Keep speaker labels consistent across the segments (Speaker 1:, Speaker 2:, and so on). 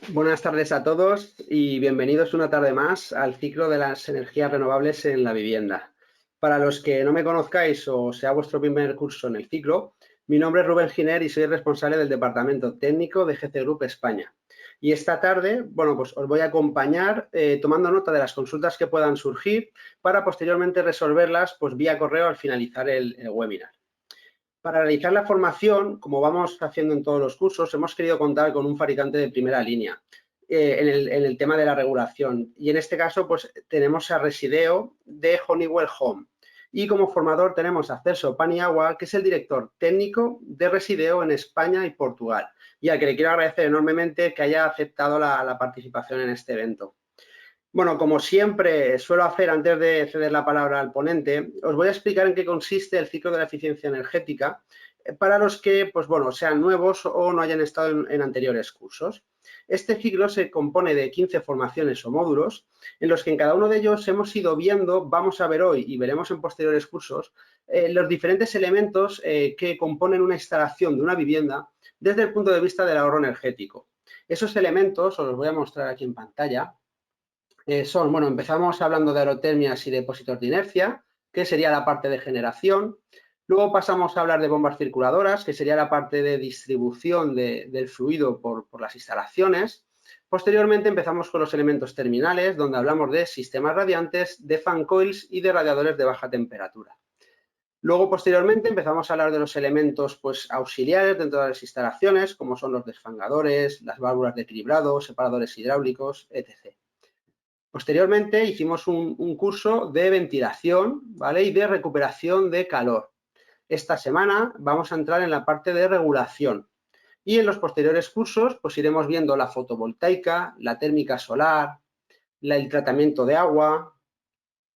Speaker 1: Buenas tardes a todos y bienvenidos una tarde más al ciclo de las energías renovables en la vivienda. Para los que no me conozcáis o sea vuestro primer curso en el ciclo, mi nombre es Rubén Giner y soy responsable del Departamento Técnico de GC Group España. Y esta tarde, pues os voy a acompañar tomando nota de las consultas que puedan surgir para posteriormente resolverlas pues vía correo al finalizar el webinar. Para realizar la formación, como vamos haciendo en todos los cursos, hemos querido contar con un fabricante de primera línea en el tema de la regulación. Y en este caso, pues tenemos a Resideo de Honeywell Home. Y como formador tenemos a Celso Paniagua, que es el director técnico de Resideo en España y Portugal. Y al que le quiero agradecer enormemente que haya aceptado la participación en este evento. Bueno, como siempre suelo hacer antes de ceder la palabra al ponente, os voy a explicar en qué consiste el ciclo de la eficiencia energética para los que, sean nuevos o no hayan estado en anteriores cursos. Este ciclo se compone de 15 formaciones o módulos en los que en cada uno de ellos hemos ido viendo, vamos a ver hoy y veremos en posteriores cursos, los diferentes elementos que componen una instalación de una vivienda desde el punto de vista del ahorro energético. Esos elementos os los voy a mostrar aquí en pantalla. Empezamos hablando de aerotermias y depósitos de inercia, que sería la parte de generación. Luego pasamos a hablar de bombas circuladoras, que sería la parte de distribución del fluido por las instalaciones. Posteriormente empezamos con los elementos terminales, donde hablamos de sistemas radiantes, de fan coils y de radiadores de baja temperatura. Luego, posteriormente, empezamos a hablar de los elementos auxiliares dentro de las instalaciones, como son los desfangadores, las válvulas de equilibrado, separadores hidráulicos, etc. Posteriormente hicimos un curso de ventilación, ¿vale? Y de recuperación de calor. Esta semana vamos a entrar en la parte de regulación. Y en los posteriores cursos, pues iremos viendo la fotovoltaica, la térmica solar, el tratamiento de agua,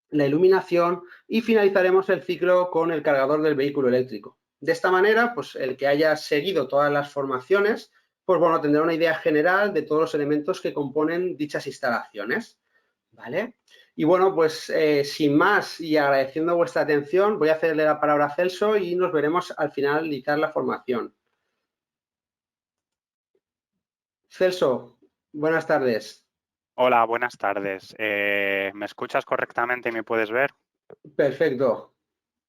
Speaker 1: la iluminación y finalizaremos el ciclo con el cargador del vehículo eléctrico. De esta manera, pues el que haya seguido todas las formaciones, tendrá una idea general de todos los elementos que componen dichas instalaciones. ¿Vale? Y sin más y agradeciendo vuestra atención, voy a hacerle la palabra a Celso y nos veremos al finalizar la formación. Celso, buenas tardes.
Speaker 2: Hola, buenas tardes. ¿Me escuchas correctamente y me puedes ver?
Speaker 1: Perfecto.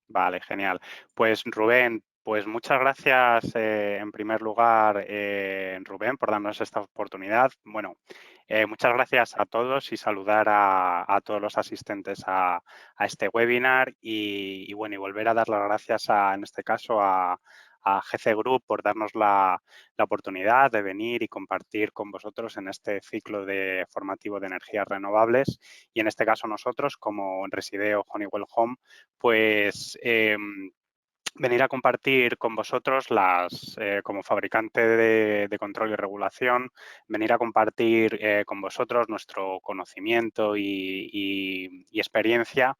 Speaker 2: Vale, genial. Pues Rubén, pues muchas gracias en primer lugar, Rubén, por darnos esta oportunidad. Bueno, muchas gracias a todos y saludar a todos los asistentes a este webinar y volver a dar las gracias en este caso a GC Group por darnos la oportunidad de venir y compartir con vosotros en este ciclo formativo de energías renovables y en este caso nosotros como Resideo Honeywell Home pues venir a compartir con vosotros como fabricante de control y regulación, venir a compartir con vosotros nuestro conocimiento y experiencia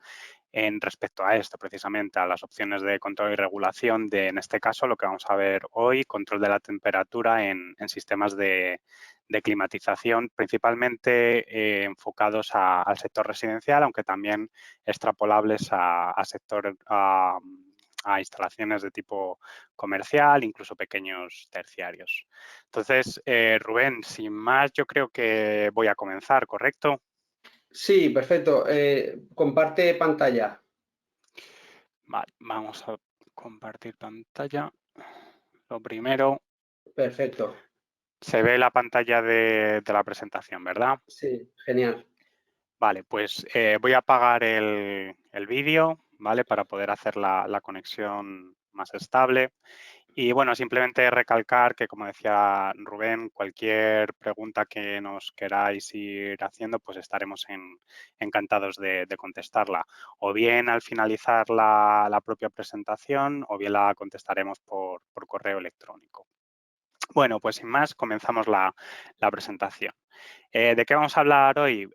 Speaker 2: en respecto a esto, precisamente a las opciones de control y regulación en este caso, lo que vamos a ver hoy, control de la temperatura en sistemas de climatización, principalmente enfocados al sector residencial, aunque también extrapolables a instalaciones de tipo comercial, incluso pequeños terciarios. Entonces, Rubén, sin más, yo creo que voy a comenzar, ¿correcto?
Speaker 1: Sí, perfecto. Comparte pantalla.
Speaker 2: Vale, vamos a compartir pantalla. Lo primero,
Speaker 1: Perfecto.
Speaker 2: se ve la pantalla de la presentación, ¿verdad?
Speaker 1: Sí, genial.
Speaker 2: Vale, pues voy a apagar el vídeo, ¿vale? Para poder hacer la conexión más estable. Y bueno, simplemente recalcar que, como decía Rubén, cualquier pregunta que nos queráis ir haciendo, pues estaremos encantados de contestarla. O bien al finalizar la propia presentación, o bien la contestaremos por correo electrónico. Bueno, pues sin más, comenzamos la presentación. ¿De qué vamos a hablar hoy?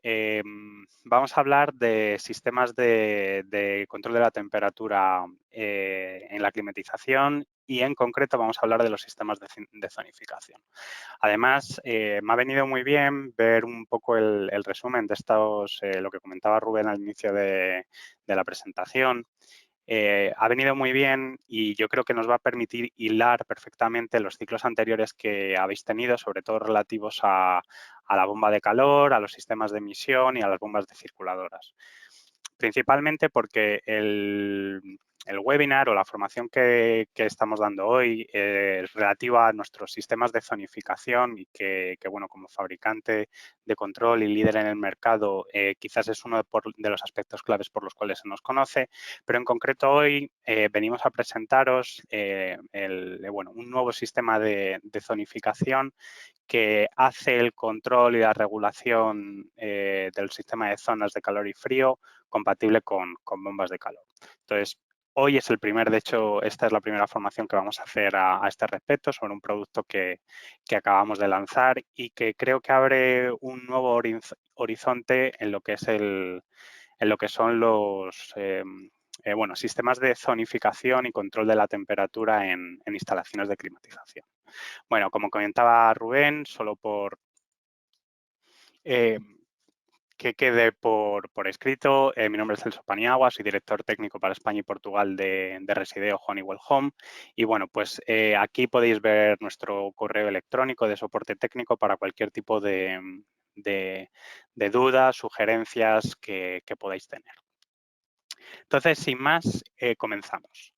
Speaker 2: Vamos a hablar de sistemas de control de la temperatura en la climatización y en concreto vamos a hablar de los sistemas de zonificación. Además, me ha venido muy bien ver un poco el resumen de lo que comentaba Rubén al inicio de la presentación. ha venido muy bien y yo creo que nos va a permitir hilar perfectamente los ciclos anteriores que habéis tenido, sobre todo relativos a la bomba de calor, a los sistemas de emisión y a las bombas de circuladoras. Principalmente porque el webinar o la formación que estamos dando hoy es relativa a nuestros sistemas de zonificación y que, bueno, como fabricante de control y líder en el mercado, quizás es uno de los aspectos claves por los cuales se nos conoce, pero en concreto hoy venimos a presentaros un nuevo sistema de zonificación que hace el control y la regulación del sistema de zonas de calor y frío compatible con bombas de calor. Entonces, hoy es de hecho, esta es la primera formación que vamos a hacer a este respecto sobre un producto que acabamos de lanzar y que creo que abre un nuevo horizonte en lo que es en lo que son los sistemas de zonificación y control de la temperatura en instalaciones de climatización. Bueno, como comentaba Rubén, solo por que quede por escrito, mi nombre es Celso Paniagua, soy director técnico para España y Portugal de Resideo Honeywell Home. Y bueno, pues aquí podéis ver nuestro correo electrónico de soporte técnico para cualquier tipo de dudas, sugerencias que podáis tener. Entonces, sin más, comenzamos.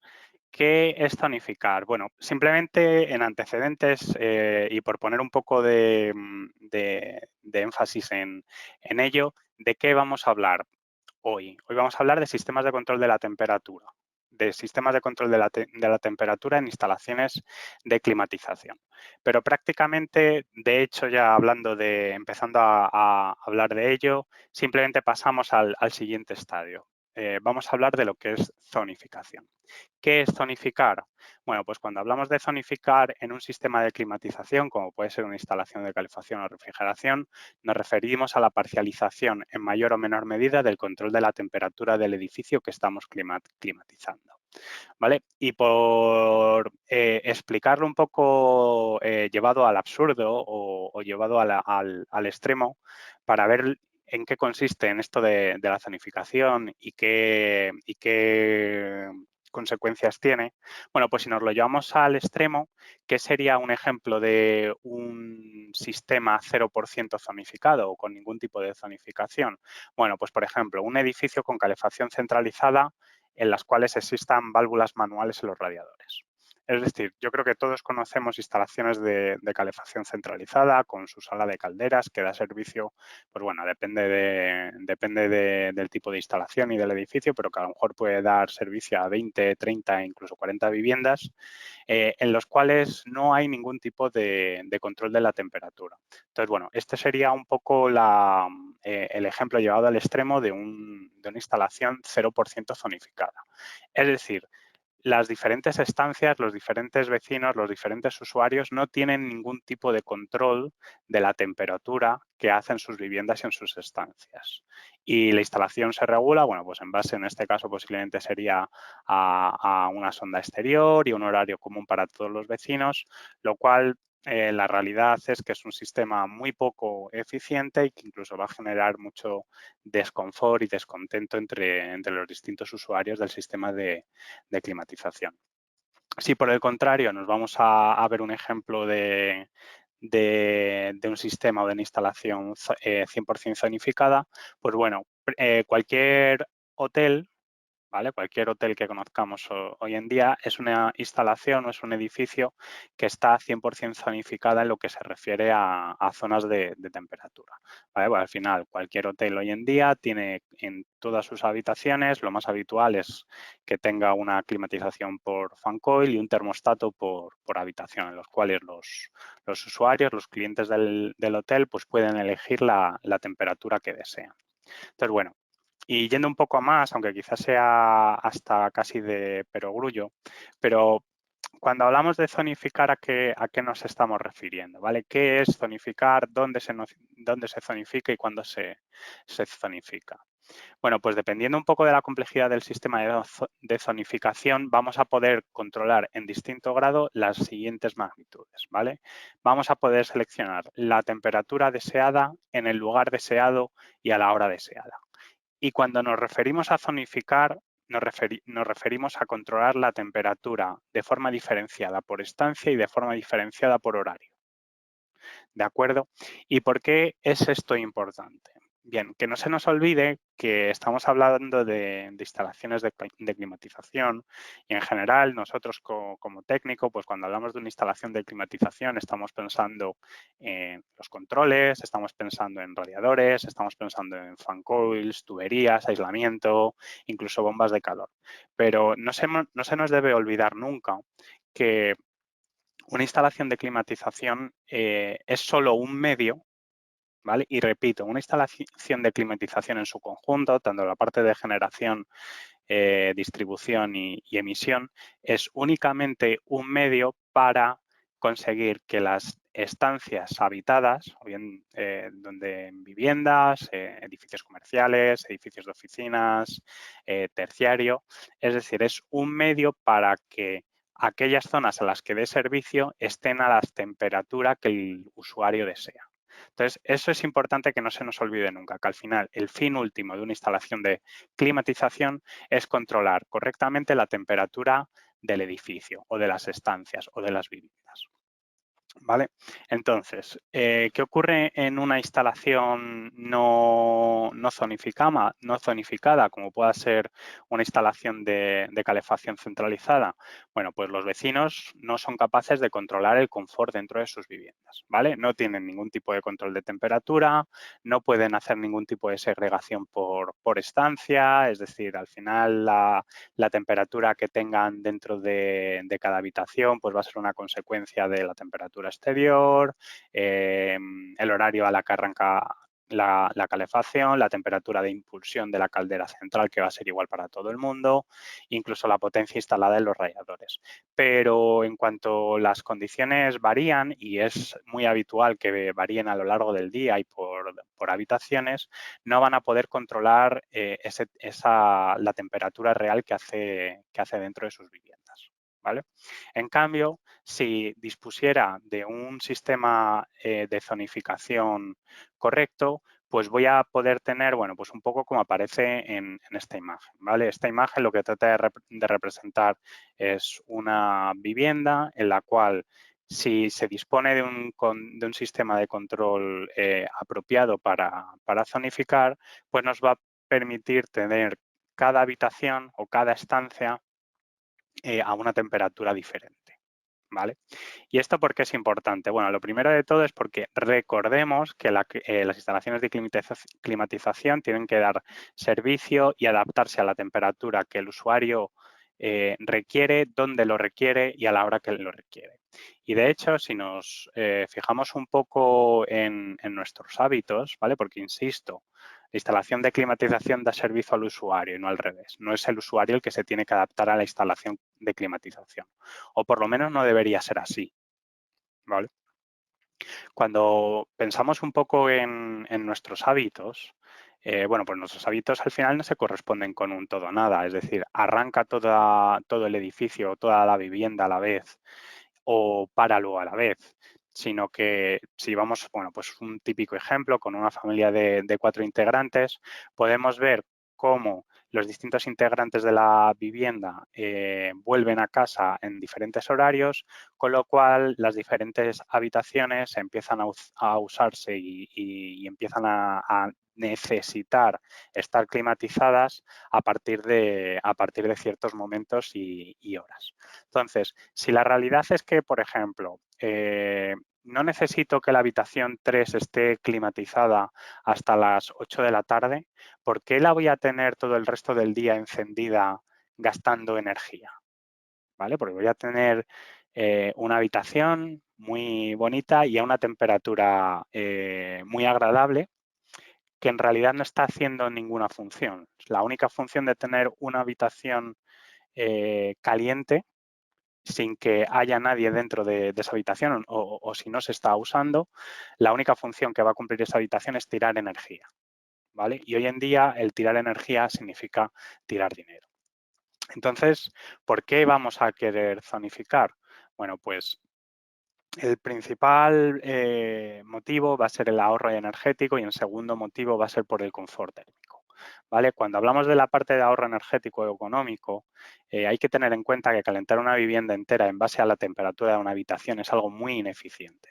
Speaker 2: ¿Qué es zonificar? Bueno, simplemente en antecedentes y por poner un poco de énfasis en ello, ¿de qué vamos a hablar hoy? Hoy vamos a hablar de sistemas de control de la temperatura, de sistemas de control de la temperatura en instalaciones de climatización. Pero prácticamente, de hecho, ya empezando a hablar de ello, simplemente pasamos al siguiente estadio. Vamos a hablar de lo que es zonificación. ¿Qué es zonificar? Bueno, pues cuando hablamos de zonificar en un sistema de climatización, como puede ser una instalación de calefacción o refrigeración, nos referimos a la parcialización en mayor o menor medida del control de la temperatura del edificio que estamos climatizando. ¿Vale? Y por explicarlo un poco llevado al absurdo o llevado al extremo, para ver en qué consiste en esto de la zonificación y qué consecuencias tiene. Bueno, pues si nos lo llevamos al extremo, ¿qué sería un ejemplo de un sistema 0% zonificado o con ningún tipo de zonificación? Bueno, pues por ejemplo, un edificio con calefacción centralizada en las cuales existan válvulas manuales en los radiadores. Es decir, yo creo que todos conocemos instalaciones de calefacción centralizada con su sala de calderas que da servicio, pues bueno, depende del tipo de instalación y del edificio, pero que a lo mejor puede dar servicio a 20, 30 e incluso 40 viviendas, en los cuales no hay ningún tipo de control de la temperatura. Entonces, bueno, este sería un poco el ejemplo llevado al extremo de una instalación 0% zonificada. Es decir, las diferentes estancias, los diferentes vecinos, los diferentes usuarios no tienen ningún tipo de control de la temperatura que hacen sus viviendas y en sus estancias. Y la instalación se regula, bueno, pues en base, en este caso posiblemente sería a una sonda exterior y un horario común para todos los vecinos, lo cual la realidad es que es un sistema muy poco eficiente y que incluso va a generar mucho desconfort y descontento entre los distintos usuarios del sistema de climatización. Si por el contrario nos vamos a ver un ejemplo de un sistema o de una instalación 100% zonificada, pues bueno, cualquier hotel, ¿vale? Cualquier hotel que conozcamos hoy en día es una instalación o es un edificio que está 100% zonificada en lo que se refiere a zonas de temperatura. ¿Vale? Bueno, al final, cualquier hotel hoy en día tiene en todas sus habitaciones, lo más habitual es que tenga una climatización por fan coil y un termostato por habitación, en los cuales los usuarios, los clientes del hotel, pues pueden elegir la temperatura que desean. Entonces, bueno, y yendo un poco más, aunque quizás sea hasta casi de perogrullo, pero cuando hablamos de zonificar, ¿a qué nos estamos refiriendo? ¿Vale? ¿Qué es zonificar? ¿Dónde se zonifica y cuándo se zonifica? Bueno, pues dependiendo un poco de la complejidad del sistema de zonificación, vamos a poder controlar en distinto grado las siguientes magnitudes, ¿vale? Vamos a poder seleccionar la temperatura deseada en el lugar deseado y a la hora deseada. Y cuando nos referimos a zonificar, nos referimos a controlar la temperatura de forma diferenciada por estancia y de forma diferenciada por horario. ¿De acuerdo? ¿Y por qué es esto importante? Bien, que no se nos olvide que estamos hablando de instalaciones de climatización y en general nosotros como técnico, pues cuando hablamos de una instalación de climatización estamos pensando en los controles, estamos pensando en radiadores, estamos pensando en fan coils, tuberías, aislamiento, incluso bombas de calor. Pero no se nos debe olvidar nunca que una instalación de climatización es solo un medio, ¿vale? Y repito, una instalación de climatización en su conjunto, tanto la parte de generación, distribución y emisión, es únicamente un medio para conseguir que las estancias habitadas, o bien donde en viviendas, edificios comerciales, edificios de oficinas, terciario, es decir, es un medio para que aquellas zonas a las que dé servicio estén a la temperatura que el usuario desea. Entonces, eso es importante que no se nos olvide nunca, que al final el fin último de una instalación de climatización es controlar correctamente la temperatura del edificio o de las estancias o de las viviendas. ¿Vale? Entonces, ¿qué ocurre en una instalación no zonificada, como pueda ser una instalación de calefacción centralizada? Bueno, pues los vecinos no son capaces de controlar el confort dentro de sus viviendas, ¿vale? No tienen ningún tipo de control de temperatura, no pueden hacer ningún tipo de segregación por estancia, es decir, al final la temperatura que tengan dentro de cada habitación pues va a ser una consecuencia de la temperatura exterior, el horario a la que arranca la calefacción, la temperatura de impulsión de la caldera central, que va a ser igual para todo el mundo, incluso la potencia instalada en los radiadores. Pero en cuanto las condiciones varían, y es muy habitual que varíen a lo largo del día y por habitaciones, no van a poder controlar la temperatura real que hace dentro de sus viviendas, ¿vale? En cambio, si dispusiera de un sistema de zonificación correcto, pues voy a poder tener, bueno, pues un poco como aparece en esta imagen, ¿vale? Esta imagen lo que trata de representar es una vivienda en la cual si se dispone de un sistema de control apropiado para zonificar, pues nos va a permitir tener cada habitación o cada estancia a una temperatura diferente, ¿vale? ¿Y esto por qué es importante? Bueno, lo primero de todo es porque recordemos que las instalaciones de climatización tienen que dar servicio y adaptarse a la temperatura que el usuario requiere, donde lo requiere y a la hora que lo requiere. Y de hecho, si nos fijamos un poco en nuestros hábitos, ¿vale? Porque insisto, la instalación de climatización da servicio al usuario y no al revés. No es el usuario el que se tiene que adaptar a la instalación de climatización. O por lo menos no debería ser así, ¿vale? Cuando pensamos un poco en nuestros hábitos, bueno, pues nuestros hábitos al final no se corresponden con un todo o nada, es decir, arranca todo el edificio, toda la vivienda a la vez o páralo a la vez, sino que si vamos, bueno, pues un típico ejemplo con una familia de 4 integrantes, podemos ver cómo los distintos integrantes de la vivienda vuelven a casa en diferentes horarios, con lo cual las diferentes habitaciones empiezan a usarse y empiezan a necesitar estar climatizadas a partir de ciertos momentos y horas. Entonces, si la realidad es que, por ejemplo, no necesito que la habitación 3 esté climatizada hasta las 8 de la tarde, ¿por qué la voy a tener todo el resto del día encendida gastando energía? ¿Vale? Porque voy a tener una habitación muy bonita y a una temperatura muy agradable que en realidad no está haciendo ninguna función. La única función de tener una habitación caliente sin que haya nadie dentro de esa habitación o si no se está usando, la única función que va a cumplir esa habitación es tirar energía, ¿vale? Y hoy en día el tirar energía significa tirar dinero. Entonces, ¿por qué vamos a querer zonificar? Bueno, pues el principal motivo va a ser el ahorro energético y el segundo motivo va a ser por el confort térmico. ¿vale? Cuando hablamos de la parte de ahorro energético o económico, hay que tener en cuenta que calentar una vivienda entera en base a la temperatura de una habitación es algo muy ineficiente,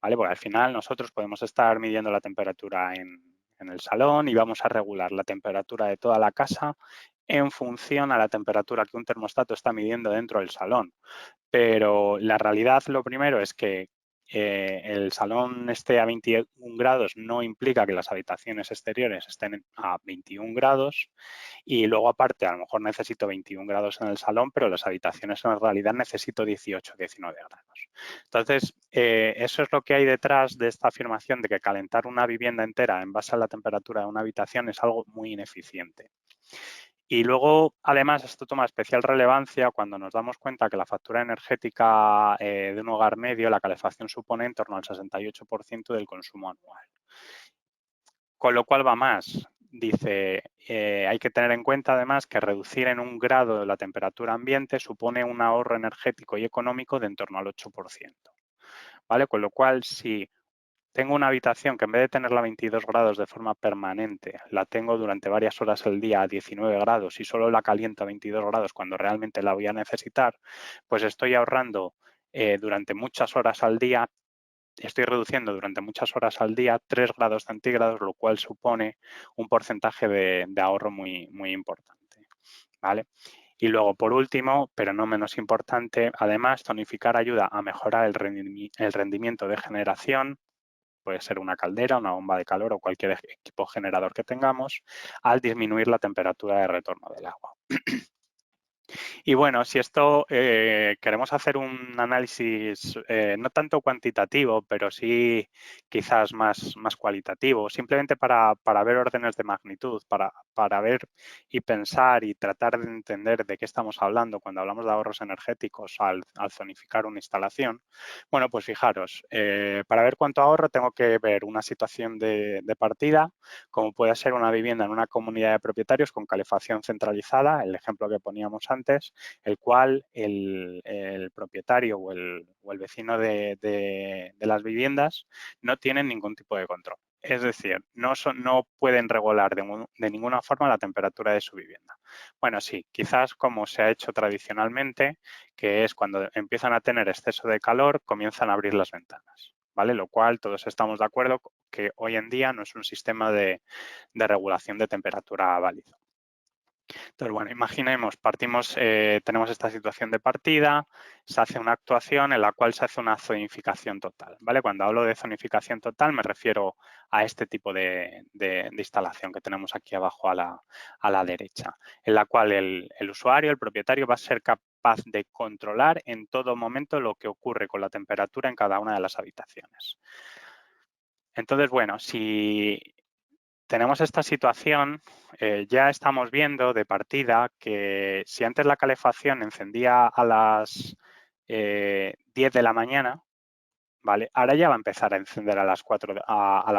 Speaker 2: ¿vale? Porque al final nosotros podemos estar midiendo la temperatura en el salón y vamos a regular la temperatura de toda la casa en función a la temperatura que un termostato está midiendo dentro del salón. Pero la realidad, lo primero es que el salón esté a 21 grados no implica que las habitaciones exteriores estén a 21 grados y luego aparte a lo mejor necesito 21 grados en el salón, pero las habitaciones en realidad necesito 18, 19 grados. Entonces, eso es lo que hay detrás de esta afirmación de que calentar una vivienda entera en base a la temperatura de una habitación es algo muy ineficiente. Y luego, además, esto toma especial relevancia cuando nos damos cuenta que la factura energética de un hogar medio, la calefacción supone en torno al 68% del consumo anual. Con lo cual va más. Dice, hay que tener en cuenta además que reducir en 1 grado la temperatura ambiente supone un ahorro energético y económico de en torno al 8%. ¿Vale? Con lo cual, si tengo una habitación que en vez de tenerla a 22 grados de forma permanente, la tengo durante varias horas al día a 19 grados y solo la caliento a 22 grados cuando realmente la voy a necesitar, pues estoy ahorrando durante muchas horas al día, estoy reduciendo durante muchas horas al día 3 grados centígrados, lo cual supone un porcentaje de ahorro muy, muy importante, ¿vale? Y luego, por último, pero no menos importante, además, tonificar ayuda a mejorar el rendimiento de generación. Puede ser una caldera, una bomba de calor o cualquier equipo generador que tengamos, al disminuir la temperatura de retorno del agua. Y bueno, si esto queremos hacer un análisis no tanto cuantitativo, pero sí quizás más cualitativo, simplemente para ver órdenes de magnitud, para ver y pensar y tratar de entender de qué estamos hablando cuando hablamos de ahorros energéticos al zonificar una instalación. Bueno, pues fijaros, para ver cuánto ahorro tengo que ver una situación de partida, como puede ser una vivienda en una comunidad de propietarios con calefacción centralizada, el ejemplo que poníamos antes, el cual el propietario o el vecino de las viviendas no tienen ningún tipo de control. Es decir, no pueden regular de ninguna forma la temperatura de su vivienda. Bueno, sí, quizás como se ha hecho tradicionalmente, que es cuando empiezan a tener exceso de calor, comienzan a abrir las ventanas, ¿vale? Lo cual todos estamos de acuerdo que hoy en día no es un sistema de regulación de temperatura válido. Entonces, bueno, imaginemos, tenemos esta situación de partida, se hace una actuación en la cual se hace una zonificación total, ¿vale? Cuando hablo de zonificación total me refiero a este tipo de instalación que tenemos aquí abajo a la derecha, en la cual el usuario, el propietario, va a ser capaz de controlar en todo momento lo que ocurre con la temperatura en cada una de las habitaciones. Entonces, bueno, si tenemos esta situación, ya estamos viendo de partida que si antes la calefacción encendía a las 10 de la mañana, ¿vale? Ahora ya va a empezar a encender a las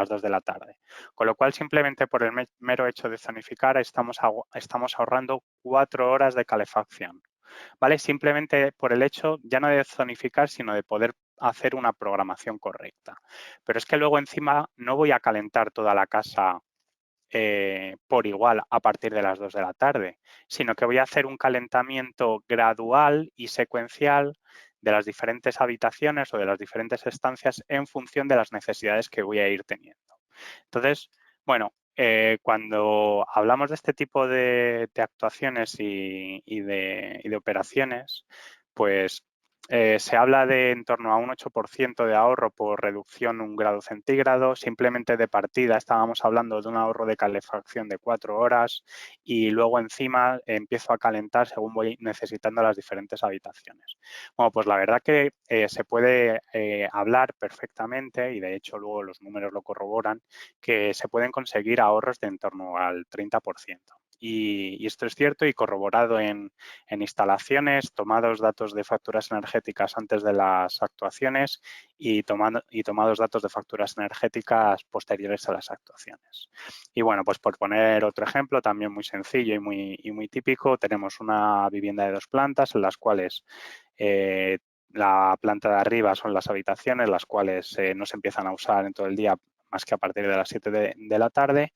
Speaker 2: 2 de la tarde. Con lo cual, simplemente por el mero hecho de zonificar, estamos ahorrando 4 horas de calefacción, ¿vale? Simplemente por el hecho ya no de zonificar, sino de poder hacer una programación correcta. Pero es que luego encima no voy a calentar toda la casa por igual a partir de las 2 de la tarde, sino que voy a hacer un calentamiento gradual y secuencial de las diferentes habitaciones o de las diferentes estancias en función de las necesidades que voy a ir teniendo. Entonces, bueno, cuando hablamos de este tipo de actuaciones y de operaciones, pues se habla de en torno a un 8% de ahorro por reducción 1 grado centígrado. Simplemente de partida estábamos hablando de un ahorro de calefacción de 4 horas y luego encima empiezo a calentar según voy necesitando las diferentes habitaciones. Bueno, pues la verdad que se puede hablar perfectamente y de hecho luego los números lo corroboran, que se pueden conseguir ahorros de en torno al 30%. Y esto es cierto y corroborado en instalaciones, tomados datos de facturas energéticas antes de las actuaciones y tomados datos de facturas energéticas posteriores a las actuaciones. Y bueno, pues por poner otro ejemplo también muy sencillo y muy típico, tenemos una vivienda de 2 plantas en las cuales la planta de arriba son las habitaciones, las cuales no se empiezan a usar en todo el día más que a partir de las 7 de la tarde.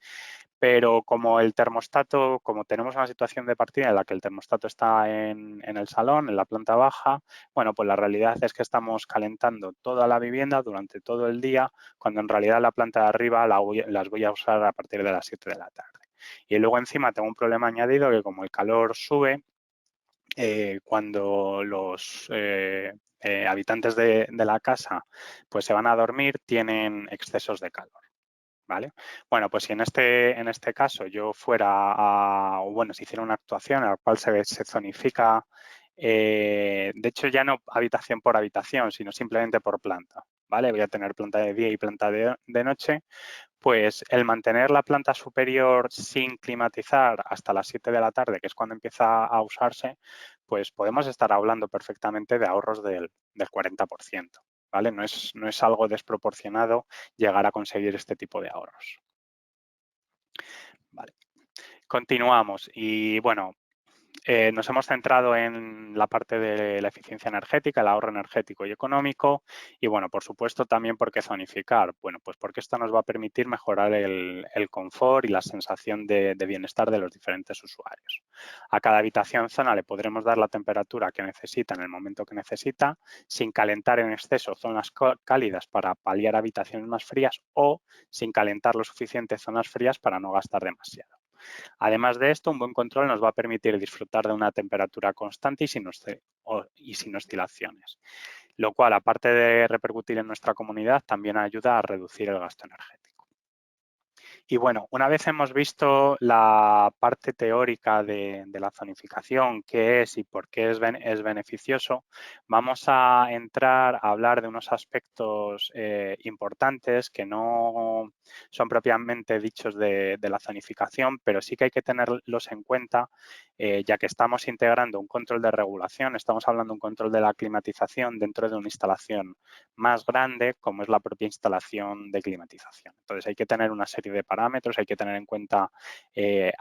Speaker 2: pero como el termostato, como tenemos una situación de partida en la que el termostato está en el salón, en la planta baja, bueno, pues la realidad es que estamos calentando toda la vivienda durante todo el día, cuando en realidad la planta de arriba las voy a usar a partir de las 7 de la tarde. Y luego encima tengo un problema añadido que como el calor sube, cuando los habitantes de la casa pues se van a dormir, tienen excesos de calor. ¿Vale? Bueno, pues si en este caso yo fuera o bueno, si hiciera una actuación en la cual se zonifica, de hecho ya no habitación por habitación, sino simplemente por planta, ¿vale? Voy a tener planta de día y planta de noche, pues el mantener la planta superior sin climatizar hasta las 7 de la tarde, que es cuando empieza a usarse, pues podemos estar hablando perfectamente de ahorros del 40%. ¿Vale? No es algo desproporcionado llegar a conseguir este tipo de ahorros. Vale. Continuamos y bueno, nos hemos centrado en la parte de la eficiencia energética, el ahorro energético y económico y, bueno, por supuesto también por qué zonificar. Bueno, pues porque esto nos va a permitir mejorar el confort y la sensación de bienestar de los diferentes usuarios. A cada habitación zona le podremos dar la temperatura que necesita en el momento que necesita, sin calentar en exceso zonas cálidas para paliar habitaciones más frías o sin calentar lo suficiente zonas frías para no gastar demasiado. Además de esto, un buen control nos va a permitir disfrutar de una temperatura constante y sin oscilaciones, lo cual, aparte de repercutir en nuestra comunidad, también ayuda a reducir el gasto energético. Y bueno, una vez hemos visto la parte teórica de la zonificación, qué es y por qué es beneficioso, vamos a entrar a hablar de unos aspectos importantes que no son propiamente dichos de la zonificación, pero sí que hay que tenerlos en cuenta, ya que estamos integrando un control de regulación, estamos hablando de un control de la climatización dentro de una instalación más grande, como es la propia instalación de climatización. Entonces, hay que tener una serie de parámetros, hay que tener en cuenta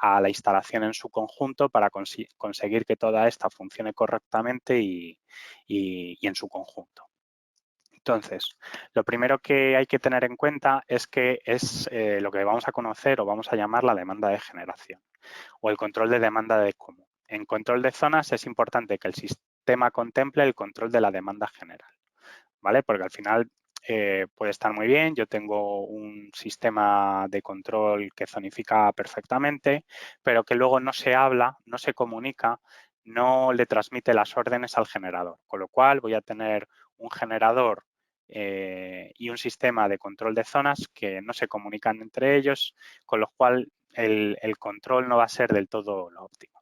Speaker 2: a la instalación en su conjunto para conseguir que toda esta funcione correctamente y en su conjunto. Entonces, lo primero que hay que tener en cuenta es que es lo que vamos a conocer o vamos a llamar la demanda de generación o el control de demanda de común. En control de zonas es importante que el sistema contemple el control de la demanda general, ¿vale? Porque al final puede estar muy bien, yo tengo un sistema de control que zonifica perfectamente, pero que luego no se habla, no se comunica, no le transmite las órdenes al generador, con lo cual voy a tener un generador y un sistema de control de zonas que no se comunican entre ellos, con lo cual el control no va a ser del todo lo óptimo.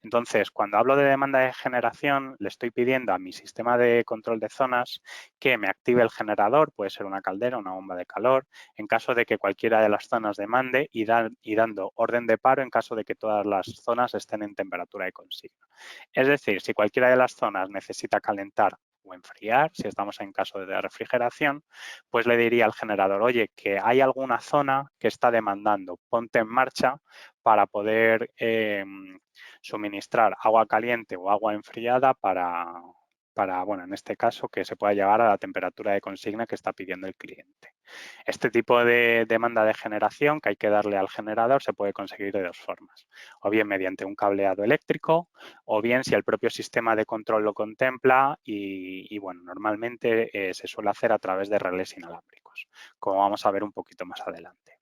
Speaker 2: Entonces, cuando hablo de demanda de generación, le estoy pidiendo a mi sistema de control de zonas que me active el generador, puede ser una caldera, una bomba de calor, en caso de que cualquiera de las zonas demande y dando orden de paro en caso de que todas las zonas estén en temperatura de consigna. Es decir, si cualquiera de las zonas necesita calentar o enfriar, si estamos en caso de refrigeración, pues le diría al generador, oye, que hay alguna zona que está demandando, ponte en marcha para poder suministrar agua caliente o agua enfriada para, bueno, en este caso, que se pueda llegar a la temperatura de consigna que está pidiendo el cliente. Este tipo de demanda de generación que hay que darle al generador se puede conseguir de dos formas, o bien mediante un cableado eléctrico, o bien si el propio sistema de control lo contempla y bueno, normalmente se suele hacer a través de relés inalámbricos, como vamos a ver un poquito más adelante.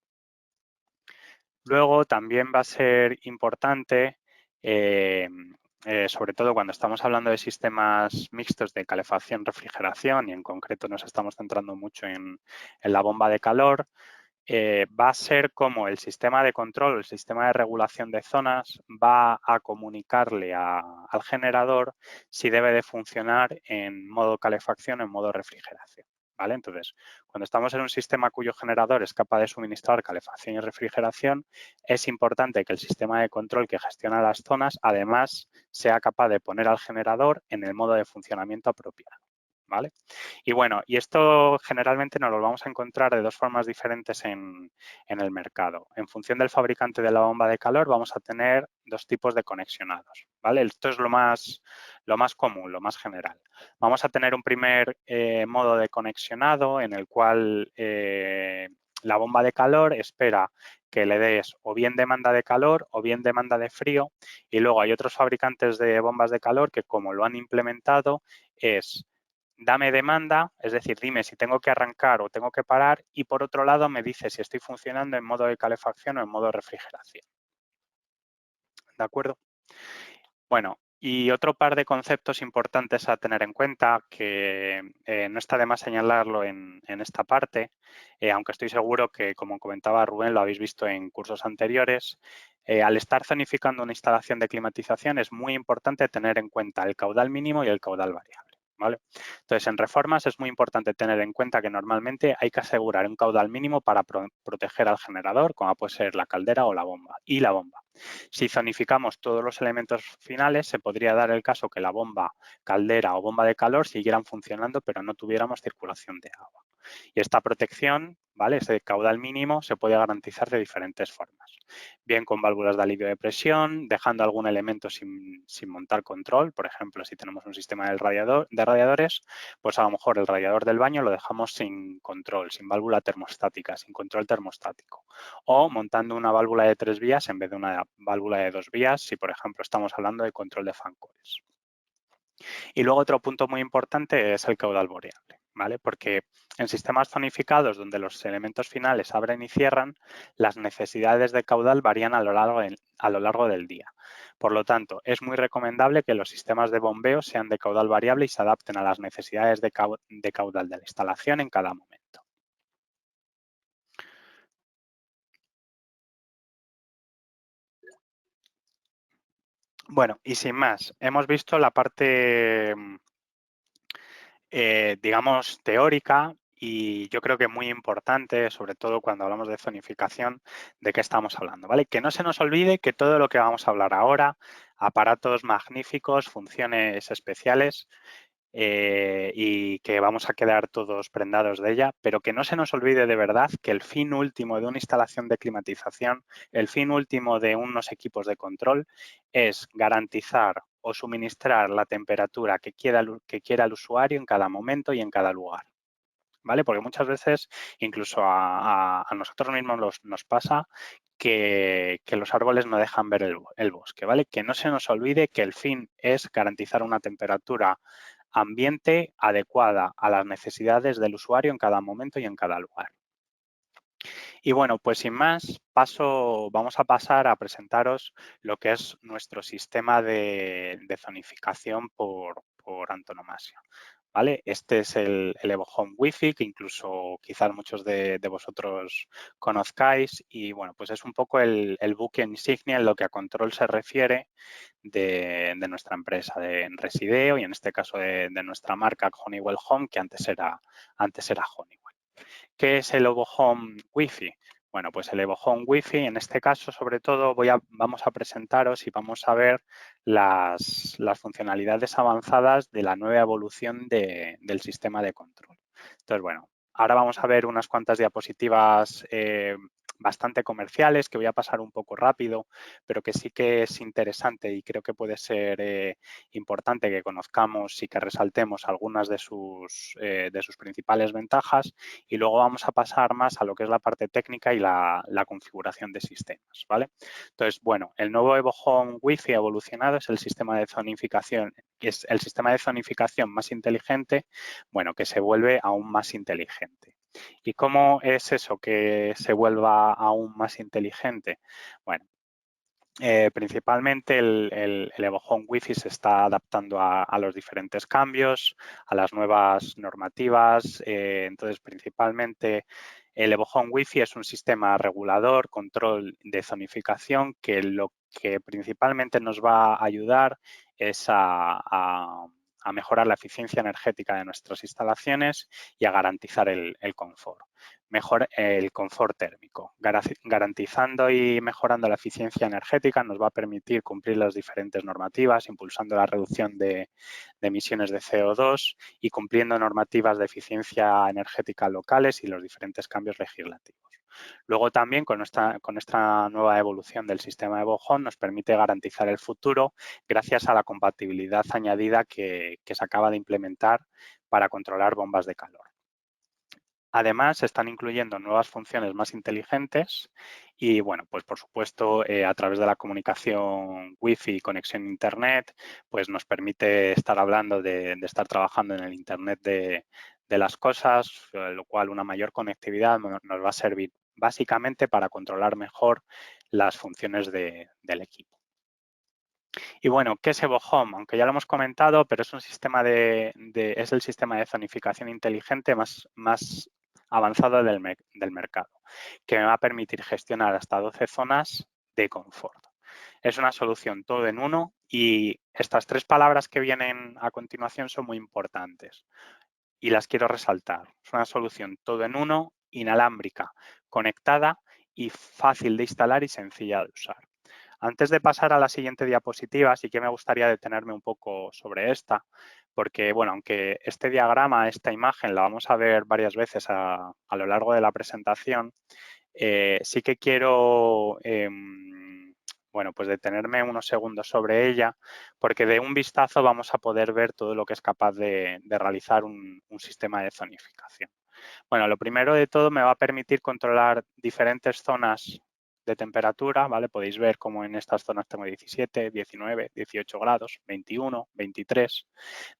Speaker 2: Luego también va a ser importante, sobre todo cuando estamos hablando de sistemas mixtos de calefacción-refrigeración y en concreto nos estamos centrando mucho en la bomba de calor, va a ser como el sistema de control, el sistema de regulación de zonas va a comunicarle al generador si debe de funcionar en modo calefacción o en modo refrigeración. ¿Vale? Entonces, cuando estamos en un sistema cuyo generador es capaz de suministrar calefacción y refrigeración, es importante que el sistema de control que gestiona las zonas, además, sea capaz de poner al generador en el modo de funcionamiento apropiado. ¿Vale? Y bueno, y esto generalmente nos lo vamos a encontrar de dos formas diferentes en el mercado. En función del fabricante de la bomba de calor vamos a tener dos tipos de conexionados, ¿vale? Esto es lo más común, lo más general. Vamos a tener un primer modo de conexionado en el cual la bomba de calor espera que le des o bien demanda de calor o bien demanda de frío, y luego hay otros fabricantes de bombas de calor que, como lo han implementado, es dame demanda, es decir, dime si tengo que arrancar o tengo que parar, y por otro lado me dice si estoy funcionando en modo de calefacción o en modo de refrigeración. ¿De acuerdo? Bueno, y otro par de conceptos importantes a tener en cuenta, que no está de más señalarlo en esta parte, aunque estoy seguro que, como comentaba Rubén, lo habéis visto en cursos anteriores. Al estar zonificando una instalación de climatización es muy importante tener en cuenta el caudal mínimo y el caudal variable, ¿vale? Entonces, en reformas es muy importante tener en cuenta que normalmente hay que asegurar un caudal mínimo para proteger al generador, como puede ser la caldera o la bomba, y la bomba. Si zonificamos todos los elementos finales, se podría dar el caso que la bomba, caldera o bomba de calor siguieran funcionando, pero no tuviéramos circulación de agua. Y esta protección, ¿vale?, ese caudal mínimo, se puede garantizar de diferentes formas. Bien con válvulas de alivio de presión, dejando algún elemento sin montar control. Por ejemplo, si tenemos un sistema de radiadores, pues a lo mejor el radiador del baño lo dejamos sin control, sin válvula termostática, sin control termostático. O montando una válvula de 3 vías en vez de una válvula de 2 vías, si por ejemplo estamos hablando de control de fan cores. Y luego otro punto muy importante es el caudal variable, ¿vale? Porque en sistemas zonificados donde los elementos finales abren y cierran, las necesidades de caudal varían a lo largo del día. Por lo tanto, es muy recomendable que los sistemas de bombeo sean de caudal variable y se adapten a las necesidades de caudal de la instalación en cada momento. Bueno, y sin más, hemos visto la parte digamos, teórica, y yo creo que muy importante, sobre todo cuando hablamos de zonificación, de qué estamos hablando, ¿vale? Que no se nos olvide que todo lo que vamos a hablar ahora, aparatos magníficos, funciones especiales, y que vamos a quedar todos prendados de ella, pero que no se nos olvide de verdad que el fin último de una instalación de climatización, el fin último de unos equipos de control, es garantizar o suministrar la temperatura que quiera el usuario en cada momento y en cada lugar, ¿vale? Porque muchas veces, incluso a nosotros mismos nos pasa que los árboles no dejan ver el bosque, ¿vale? Que no se nos olvide que el fin es garantizar una temperatura ambiente adecuada a las necesidades del usuario en cada momento y en cada lugar. Y bueno, pues sin más, vamos a pasar a presentaros lo que es nuestro sistema de zonificación por antonomasia, ¿vale? Este es el Evo Home Wi-Fi, que incluso quizás muchos de vosotros conozcáis, y bueno, pues es un poco el buque insignia en lo que a control se refiere de nuestra empresa, de Resideo, y en este caso de nuestra marca Honeywell Home, que antes era Honeywell. ¿Qué es el Evo Home Wi-Fi? Bueno, pues el Evo Home Wi-Fi, en este caso, sobre todo, vamos a presentaros y vamos a ver las funcionalidades avanzadas de la nueva evolución del sistema de control. Entonces, bueno, ahora vamos a ver unas cuantas diapositivas bastante comerciales, que voy a pasar un poco rápido, pero que sí que es interesante y creo que puede ser importante que conozcamos y que resaltemos algunas de sus principales ventajas, y luego vamos a pasar más a lo que es la parte técnica y la configuración de sistemas, ¿vale? Entonces, bueno, el nuevo Evo Home Wi-Fi evolucionado es el sistema de zonificación, es el sistema de zonificación más inteligente, bueno, que se vuelve aún más inteligente. ¿Y cómo es eso que se vuelva aún más inteligente? Bueno, principalmente el Evo Home Wi-Fi se está adaptando a los diferentes cambios, a las nuevas normativas. Entonces, principalmente el Evo Home Wi-Fi es un sistema regulador, control de zonificación, que lo que principalmente nos va a ayudar es a mejorar la eficiencia energética de nuestras instalaciones y a garantizar el confort. Mejor el confort térmico. Garantizando y mejorando la eficiencia energética nos va a permitir cumplir las diferentes normativas, impulsando la reducción de emisiones de CO2 y cumpliendo normativas de eficiencia energética locales y los diferentes cambios legislativos. Luego también con esta nueva evolución del sistema Evo Home nos permite garantizar el futuro gracias a la compatibilidad añadida que se acaba de implementar para controlar bombas de calor. Además, se están incluyendo nuevas funciones más inteligentes y, bueno, pues por supuesto, a través de la comunicación Wi-Fi y conexión a Internet, pues nos permite estar hablando de estar trabajando en el Internet de las cosas, lo cual una mayor conectividad nos va a servir básicamente para controlar mejor las funciones del equipo. Y bueno, ¿qué es Evo Home? Aunque ya lo hemos comentado, pero es un sistema es el sistema de zonificación inteligente más avanzado del mercado, que me va a permitir gestionar hasta 12 zonas de confort. Es una solución todo en uno y estas 3 palabras que vienen a continuación son muy importantes y las quiero resaltar. Es una solución todo en uno, inalámbrica, conectada y fácil de instalar y sencilla de usar. Antes de pasar a la siguiente diapositiva, sí que me gustaría detenerme un poco sobre esta, porque, bueno, aunque este diagrama, esta imagen, la vamos a ver varias veces a lo largo de la presentación, sí que quiero, bueno, pues detenerme unos segundos sobre ella, porque de un vistazo vamos a poder ver todo lo que es capaz de realizar un sistema de zonificación. Bueno, lo primero de todo me va a permitir controlar diferentes zonas de temperatura, ¿vale? Podéis ver cómo en estas zonas tengo 17, 19, 18 grados, 21, 23,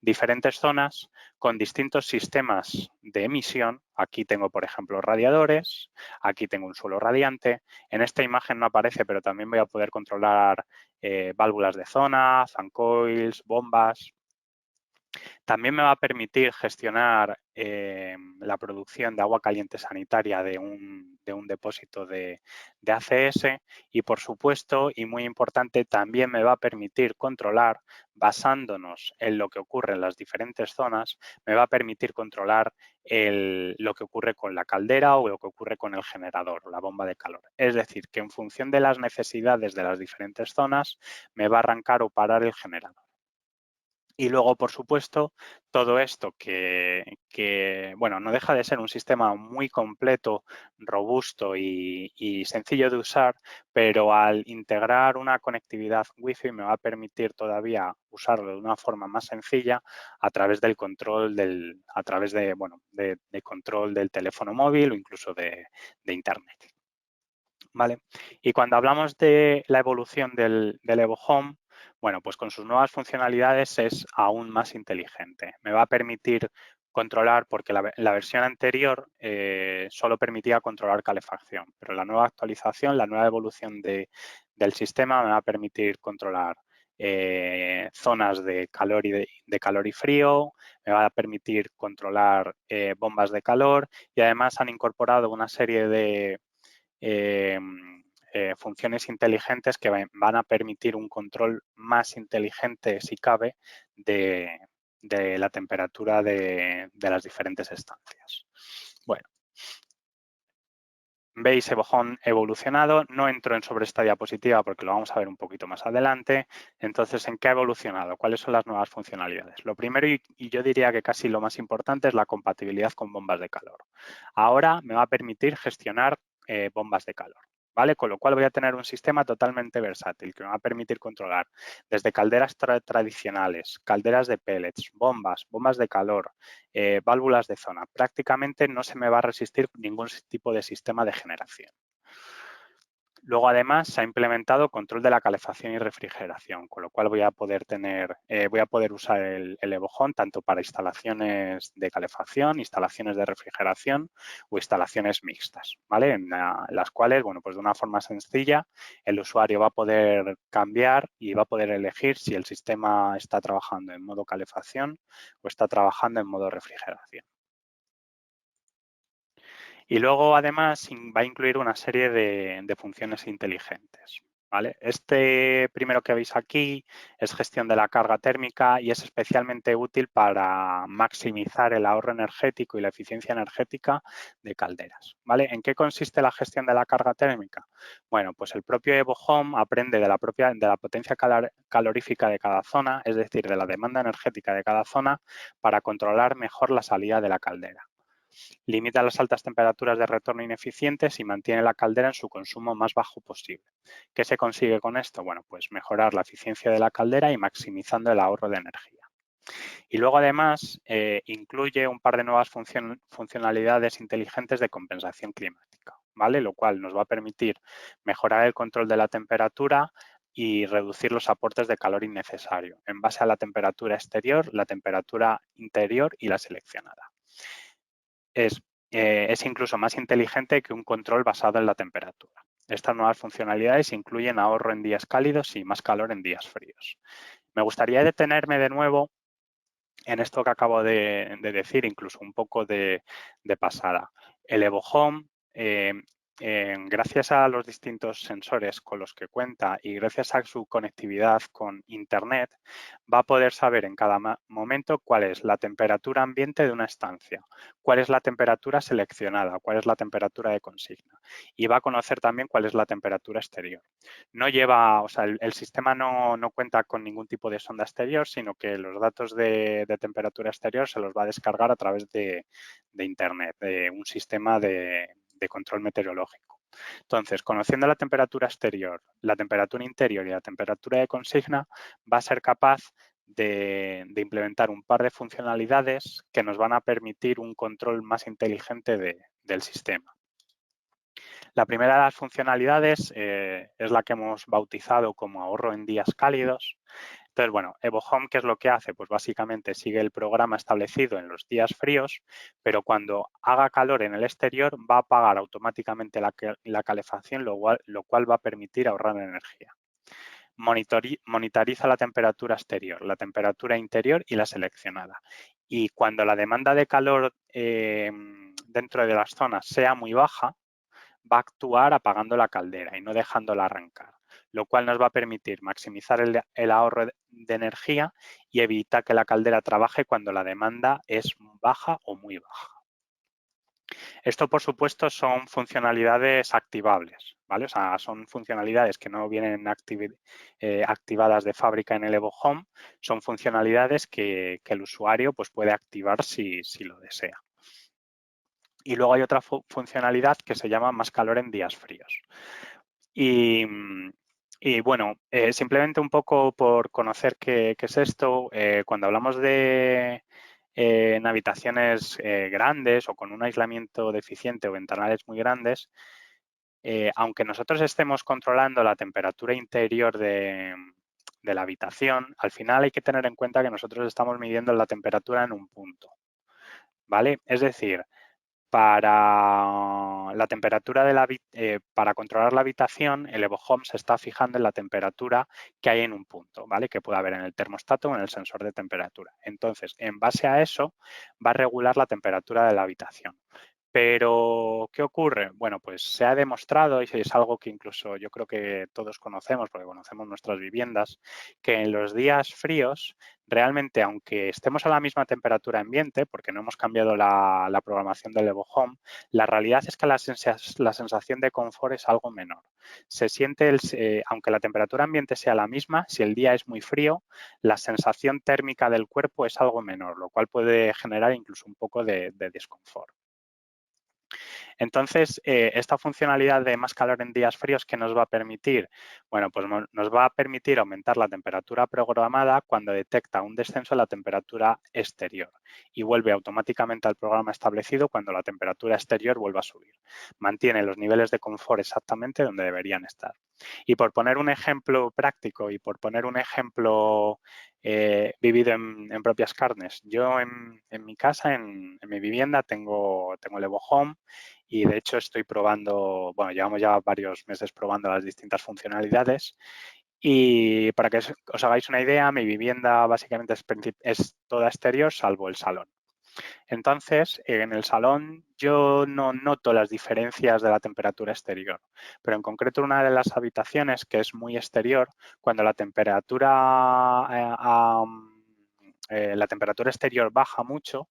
Speaker 2: diferentes zonas con distintos sistemas de emisión. Aquí tengo, por ejemplo, radiadores, aquí tengo un suelo radiante. En esta imagen no aparece, pero también voy a poder controlar válvulas de zona, fan coils, bombas. También me va a permitir gestionar la producción de agua caliente sanitaria de un depósito de ACS y, por supuesto, y muy importante, también me va a permitir controlar, basándonos en lo que ocurre en las diferentes zonas, me va a permitir controlar lo que ocurre con la caldera o lo que ocurre con el generador, la bomba de calor. Es decir, que en función de las necesidades de las diferentes zonas, me va a arrancar o parar el generador. Y luego, por supuesto, todo esto bueno, no deja de ser un sistema muy completo, robusto y sencillo de usar, pero al integrar una conectividad Wi-Fi me va a permitir todavía usarlo de una forma más sencilla a través del control bueno, de control del teléfono móvil o incluso de Internet. ¿Vale? Y cuando hablamos de la evolución del Evo Home, bueno, pues con sus nuevas funcionalidades es aún más inteligente. Me va a permitir controlar, porque la versión anterior solo permitía controlar calefacción, pero la nueva actualización, la nueva evolución del sistema me va a permitir controlar zonas de calor y frío, me va a permitir controlar bombas de calor y además han incorporado una serie de funciones inteligentes que van a permitir un control más inteligente, si cabe, de la temperatura de las diferentes estancias. Bueno, veis Evo Home evolucionado. No entro sobre esta diapositiva porque lo vamos a ver un poquito más adelante. Entonces, ¿en qué ha evolucionado? ¿Cuáles son las nuevas funcionalidades? Lo primero, y yo diría que casi lo más importante, es la compatibilidad con bombas de calor. Ahora me va a permitir gestionar bombas de calor. ¿Vale? Con lo cual voy a tener un sistema totalmente versátil que me va a permitir controlar desde calderas tradicionales, calderas de pellets, bombas de calor, válvulas de zona. Prácticamente no se me va a resistir ningún tipo de sistema de generación. Luego, además, se ha implementado control de la calefacción y refrigeración, con lo cual voy a poder usar el Evo Home tanto para instalaciones de calefacción, instalaciones de refrigeración o instalaciones mixtas, ¿vale? En las cuales, bueno, pues de una forma sencilla, el usuario va a poder cambiar y va a poder elegir si el sistema está trabajando en modo calefacción o está trabajando en modo refrigeración. Y luego, además, va a incluir una serie de funciones inteligentes. ¿Vale? Este primero que veis aquí es gestión de la carga térmica y es especialmente útil para maximizar el ahorro energético y la eficiencia energética de calderas. ¿Vale? ¿En qué consiste la gestión de la carga térmica? Bueno, pues el propio Evo Home aprende de la potencia calorífica de cada zona, es decir, de la demanda energética de cada zona, para controlar mejor la salida de la caldera. Limita las altas temperaturas de retorno ineficientes y mantiene la caldera en su consumo más bajo posible. ¿Qué se consigue con esto? Bueno, pues mejorar la eficiencia de la caldera y maximizando el ahorro de energía. Y luego, además, incluye un par de nuevas funcionalidades inteligentes de compensación climática, ¿vale? Lo cual nos va a permitir mejorar el control de la temperatura y reducir los aportes de calor innecesario en base a la temperatura exterior, la temperatura interior y la seleccionada. Es incluso más inteligente que un control basado en la temperatura. Estas nuevas funcionalidades incluyen ahorro en días cálidos y más calor en días fríos. Me gustaría detenerme de nuevo en esto que acabo de decir, incluso un poco de pasada. El Evo Home, gracias a los distintos sensores con los que cuenta y gracias a su conectividad con Internet, va a poder saber en cada momento cuál es la temperatura ambiente de una estancia, cuál es la temperatura seleccionada, cuál es la temperatura de consigna y va a conocer también cuál es la temperatura exterior. No lleva, o sea, el sistema no cuenta con ningún tipo de sonda exterior, sino que los datos de temperatura exterior se los va a descargar a través de Internet, de un sistema de control meteorológico. Entonces, conociendo la temperatura exterior, la temperatura interior y la temperatura de consigna, va a ser capaz de implementar un par de funcionalidades que nos van a permitir un control más inteligente del sistema. La primera de las funcionalidades es la que hemos bautizado como ahorro en días cálidos. Entonces, bueno, Evo Home, ¿qué es lo que hace? Pues básicamente sigue el programa establecido en los días fríos, pero cuando haga calor en el exterior va a apagar automáticamente la calefacción, lo cual va a permitir ahorrar energía. Monitoriza la temperatura exterior, la temperatura interior y la seleccionada. Y cuando la demanda de calor dentro de las zonas sea muy baja, va a actuar apagando la caldera y no dejándola arrancar, lo cual nos va a permitir maximizar el ahorro de energía y evitar que la caldera trabaje cuando la demanda es baja o muy baja. Esto, por supuesto, son funcionalidades activables, ¿vale? O sea, son funcionalidades que no vienen activadas de fábrica en el Evo Home, son funcionalidades que el usuario pues, puede activar si lo desea. Y luego hay otra funcionalidad que se llama más calor en días fríos. Y bueno, simplemente un poco por conocer qué es esto, cuando hablamos de en habitaciones grandes o con un aislamiento deficiente o ventanales muy grandes, aunque nosotros estemos controlando la temperatura interior de la habitación, al final hay que tener en cuenta que nosotros estamos midiendo la temperatura en un punto, ¿vale? Es decir, para la temperatura para controlar la habitación, el Evo Home se está fijando en la temperatura que hay en un punto, ¿vale? Que puede haber en el termostato o en el sensor de temperatura. Entonces, en base a eso, va a regular la temperatura de la habitación. Pero, ¿qué ocurre? Bueno, pues se ha demostrado, y es algo que incluso yo creo que todos conocemos, porque conocemos nuestras viviendas, que en los días fríos, realmente, aunque estemos a la misma temperatura ambiente, porque no hemos cambiado la programación del Evo Home, la realidad es que la sensación de confort es algo menor. Se siente, aunque la temperatura ambiente sea la misma, si el día es muy frío, la sensación térmica del cuerpo es algo menor, lo cual puede generar incluso un poco de desconfort. Entonces, esta funcionalidad de más calor en días fríos, ¿qué nos va a permitir? Bueno, pues nos va a permitir aumentar la temperatura programada cuando detecta un descenso en la temperatura exterior y vuelve automáticamente al programa establecido cuando la temperatura exterior vuelva a subir. Mantiene los niveles de confort exactamente donde deberían estar. Y por poner un ejemplo práctico y por poner un ejemplo vivido en propias carnes, yo en mi casa, en mi vivienda, tengo el Evo Home y de hecho estoy probando, bueno, llevamos ya varios meses probando las distintas funcionalidades y para que os hagáis una idea, mi vivienda básicamente es toda exterior salvo el salón. Entonces, en el salón yo no noto las diferencias de la temperatura exterior, pero en concreto una de las habitaciones que es muy exterior, cuando la temperatura exterior baja mucho,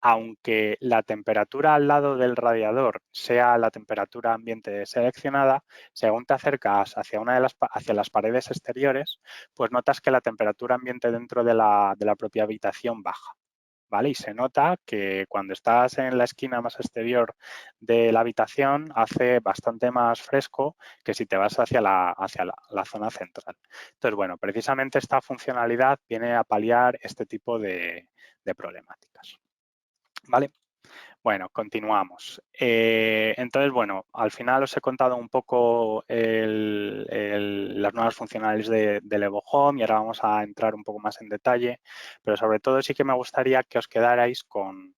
Speaker 2: aunque la temperatura al lado del radiador sea la temperatura ambiente seleccionada, según te acercas hacia las paredes exteriores, pues notas que la temperatura ambiente dentro de la propia habitación baja. ¿vale? Y se nota que cuando estás en la esquina más exterior de la habitación hace bastante más fresco que si te vas hacia la zona central. Entonces, bueno, precisamente esta funcionalidad viene a paliar este tipo de problemáticas, ¿vale? Bueno, continuamos. Entonces, bueno, al final os he contado un poco las nuevas funcionalidades del Evo Home y ahora vamos a entrar un poco más en detalle, pero sobre todo sí que me gustaría que os quedarais con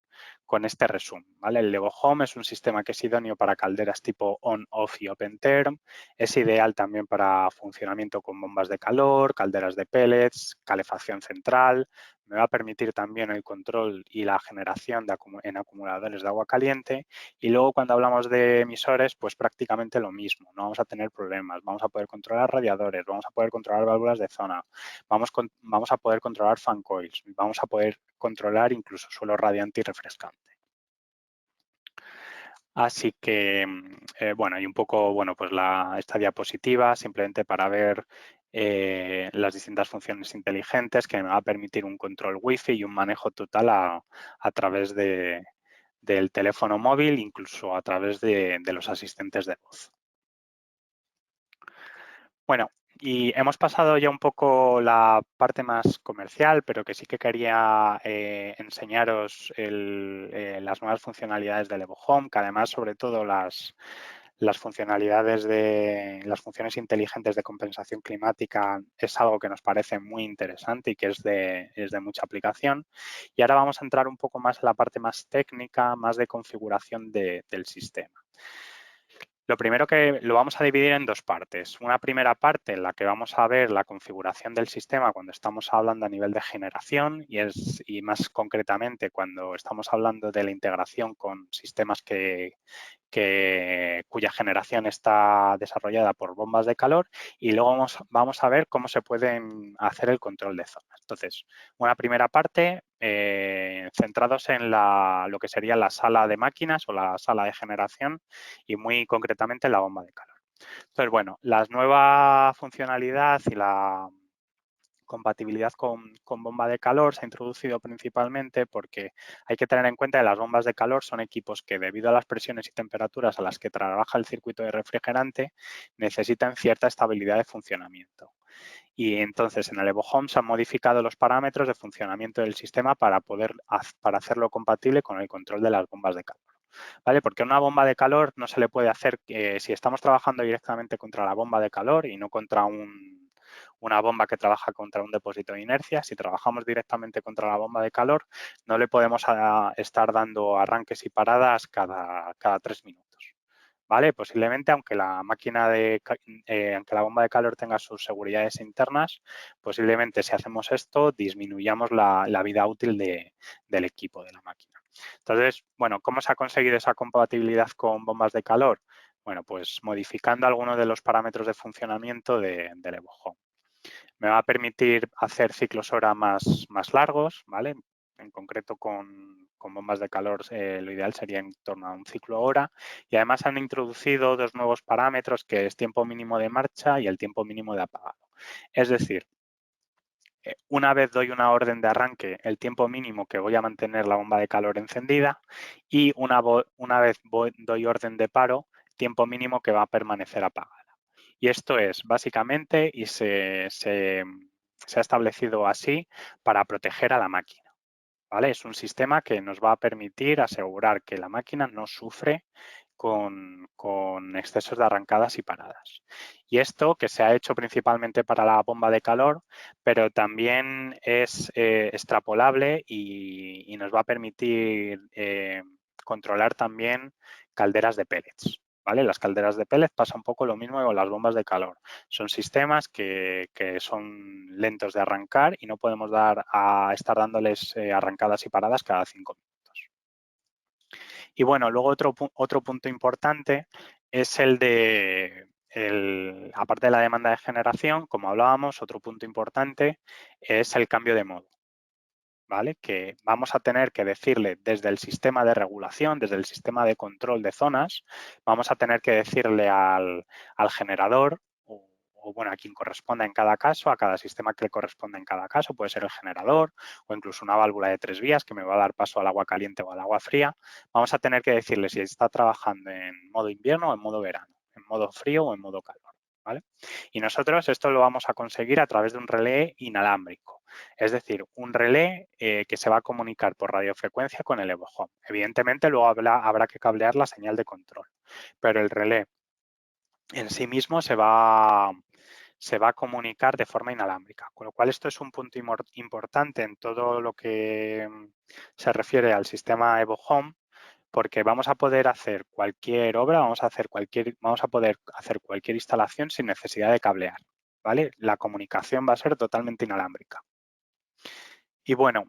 Speaker 2: este resumen, ¿vale? El Evo Home es un sistema que es idóneo para calderas tipo on-off y open term, es ideal también para funcionamiento con bombas de calor, calderas de pellets, calefacción central. Me va a permitir también el control y la generación en acumuladores de agua caliente. Y luego cuando hablamos de emisores, pues prácticamente lo mismo. No vamos a tener problemas. Vamos a poder controlar radiadores, vamos a poder controlar válvulas de zona, vamos a poder controlar fan coils, vamos a poder controlar incluso suelo radiante y refrescante. Así que, bueno, y un poco, bueno, pues esta diapositiva simplemente para ver las distintas funciones inteligentes que me va a permitir un control wifi y un manejo total a través del teléfono móvil, incluso a través de los asistentes de voz. Bueno, y hemos pasado ya un poco la parte más comercial, pero que sí que quería enseñaros las nuevas funcionalidades del Evo Home, que además sobre todo las funcionalidades las funciones inteligentes de compensación climática es algo que nos parece muy interesante y que es de mucha aplicación. Y ahora vamos a entrar un poco más en la parte más técnica, más de configuración del sistema. Lo primero que lo vamos a dividir en dos partes. Una primera parte en la que vamos a ver la configuración del sistema cuando estamos hablando a nivel de generación y más concretamente cuando estamos hablando de la integración con sistemas cuya generación está desarrollada por bombas de calor, y luego vamos a ver cómo se pueden hacer el control de zonas. Entonces, una primera parte centrados en lo que sería la sala de máquinas o la sala de generación y muy concretamente en la bomba de calor. Entonces, bueno, la nueva funcionalidad y la compatibilidad con bomba de calor se ha introducido principalmente porque hay que tener en cuenta que las bombas de calor son equipos que debido a las presiones y temperaturas a las que trabaja el circuito de refrigerante necesitan cierta estabilidad de funcionamiento. Y entonces en el Evo Home se han modificado los parámetros de funcionamiento del sistema para hacerlo compatible con el control de las bombas de calor. ¿Vale? Porque una bomba de calor no se le puede hacer, si estamos trabajando directamente contra la bomba de calor y no contra una bomba que trabaja contra un depósito de inercia, si trabajamos directamente contra la bomba de calor, no le podemos estar dando arranques y paradas cada 3 minutos. ¿Vale? Posiblemente, aunque la aunque la bomba de calor tenga sus seguridades internas, posiblemente si hacemos esto disminuyamos la vida útil del equipo de la máquina. Entonces, bueno, ¿cómo se ha conseguido esa compatibilidad con bombas de calor? Bueno, pues modificando algunos de los parámetros de funcionamiento del Evo Home. Me va a permitir hacer ciclos hora más largos, ¿vale? En concreto con bombas de calor lo ideal sería en torno a un ciclo hora, y además han introducido dos nuevos parámetros que es tiempo mínimo de marcha y el tiempo mínimo de apagado. Es decir, una vez doy una orden de arranque, el tiempo mínimo que voy a mantener la bomba de calor encendida, y una vez doy orden de paro, tiempo mínimo que va a permanecer apagada. Y esto es básicamente, y se ha establecido así para proteger a la máquina, ¿vale? Es un sistema que nos va a permitir asegurar que la máquina no sufre con excesos de arrancadas y paradas. Y esto que se ha hecho principalmente para la bomba de calor, pero también es extrapolable y nos va a permitir controlar también calderas de pellets. ¿Vale? Las calderas de pellets pasa un poco lo mismo con las bombas de calor. Son sistemas que son lentos de arrancar y no podemos estar dándoles arrancadas y paradas cada 5 minutos. Y bueno, luego otro punto importante es aparte de la demanda de generación, como hablábamos, otro punto importante es el cambio de modo. ¿Vale? Que vamos a tener que decirle desde el sistema de regulación, desde el sistema de control de zonas, vamos a tener que decirle al generador o o bueno, a quien corresponda en cada caso, a cada sistema que le corresponda en cada caso, puede ser el generador o incluso una válvula de 3 vías que me va a dar paso al agua caliente o al agua fría, vamos a tener que decirle si está trabajando en modo invierno o en modo verano, en modo frío o en modo calor, ¿vale? Y nosotros esto lo vamos a conseguir a través de un relé inalámbrico, es decir, un relé que se va a comunicar por radiofrecuencia con el EvoHome. Evidentemente luego habrá que cablear la señal de control, pero el relé en sí mismo se va a comunicar de forma inalámbrica, con lo cual esto es un punto importante en todo lo que se refiere al sistema EvoHome, porque vamos a poder hacer cualquier obra, vamos a poder hacer cualquier instalación sin necesidad de cablear, ¿vale? La comunicación va a ser totalmente inalámbrica. Y bueno,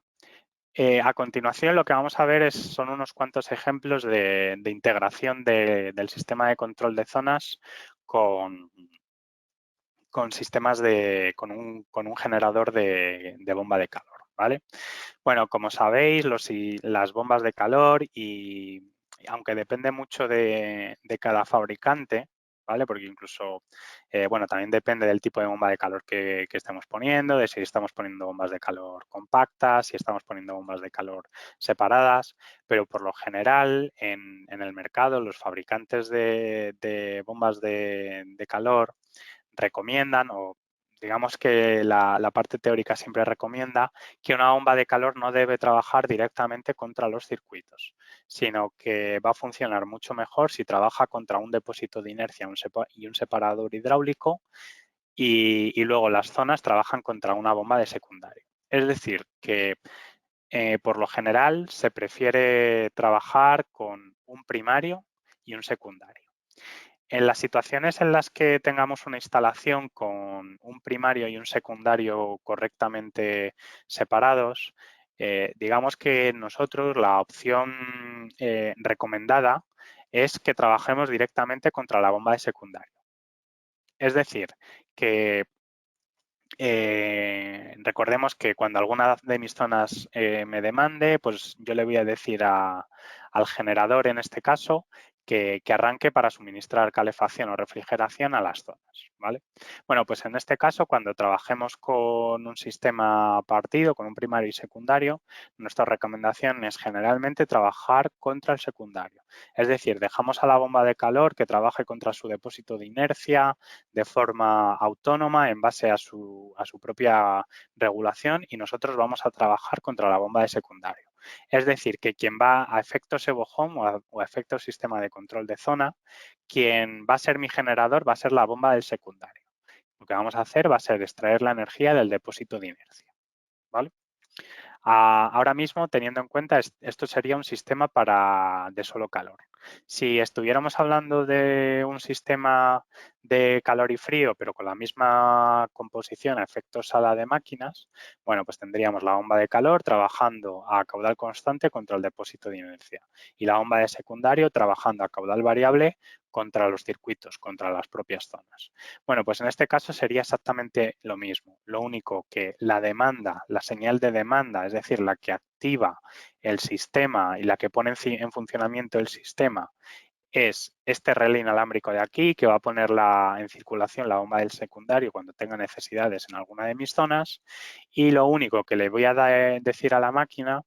Speaker 2: a continuación lo que vamos a ver son unos cuantos ejemplos de integración del sistema de control de zonas con sistemas con un generador de bomba de calor, ¿vale? Bueno, como sabéis, las bombas de calor y aunque depende mucho de cada fabricante, ¿vale? Porque incluso, bueno, también depende del tipo de bomba de calor que estemos poniendo, de si estamos poniendo bombas de calor compactas, si estamos poniendo bombas de calor separadas, pero por lo general en el mercado los fabricantes de bombas de calor recomiendan o digamos que la parte teórica siempre recomienda que una bomba de calor no debe trabajar directamente contra los circuitos, sino que va a funcionar mucho mejor si trabaja contra un depósito de inercia y un separador hidráulico y luego las zonas trabajan contra una bomba de secundario. Es decir, que por lo general se prefiere trabajar con un primario y un secundario. En las situaciones en las que tengamos una instalación con un primario y un secundario correctamente separados, digamos que nosotros la opción recomendada es que trabajemos directamente contra la bomba de secundario. Es decir, que recordemos que cuando alguna de mis zonas me demande, pues yo le voy a decir al generador, en este caso, que arranque para suministrar calefacción o refrigeración a las zonas, ¿vale? Bueno, pues en este caso, cuando trabajemos con un sistema partido, con un primario y secundario, nuestra recomendación es generalmente trabajar contra el secundario. Es decir, dejamos a la bomba de calor que trabaje contra su depósito de inercia de forma autónoma en base a su propia regulación y nosotros vamos a trabajar contra la bomba de secundario. Es decir, que quien va a efectos EvoHome o a efectos sistema de control de zona, quien va a ser mi generador va a ser la bomba del secundario. Lo que vamos a hacer va a ser extraer la energía del depósito de inercia, ¿vale? Ahora mismo, teniendo en cuenta, esto sería un sistema de solo calor. Si estuviéramos hablando de un sistema de calor y frío, pero con la misma composición a efectos sala de máquinas, bueno, pues tendríamos la bomba de calor trabajando a caudal constante contra el depósito de inercia y la bomba de secundario trabajando a caudal variable contra los circuitos, contra las propias zonas. Bueno, pues en este caso sería exactamente lo mismo. Lo único que la demanda, la señal de demanda, es decir, la que activa el sistema y la que pone en funcionamiento el sistema, es este relé inalámbrico de aquí que va a poner en circulación la bomba del secundario cuando tenga necesidades en alguna de mis zonas y lo único que le voy a decir a la máquina,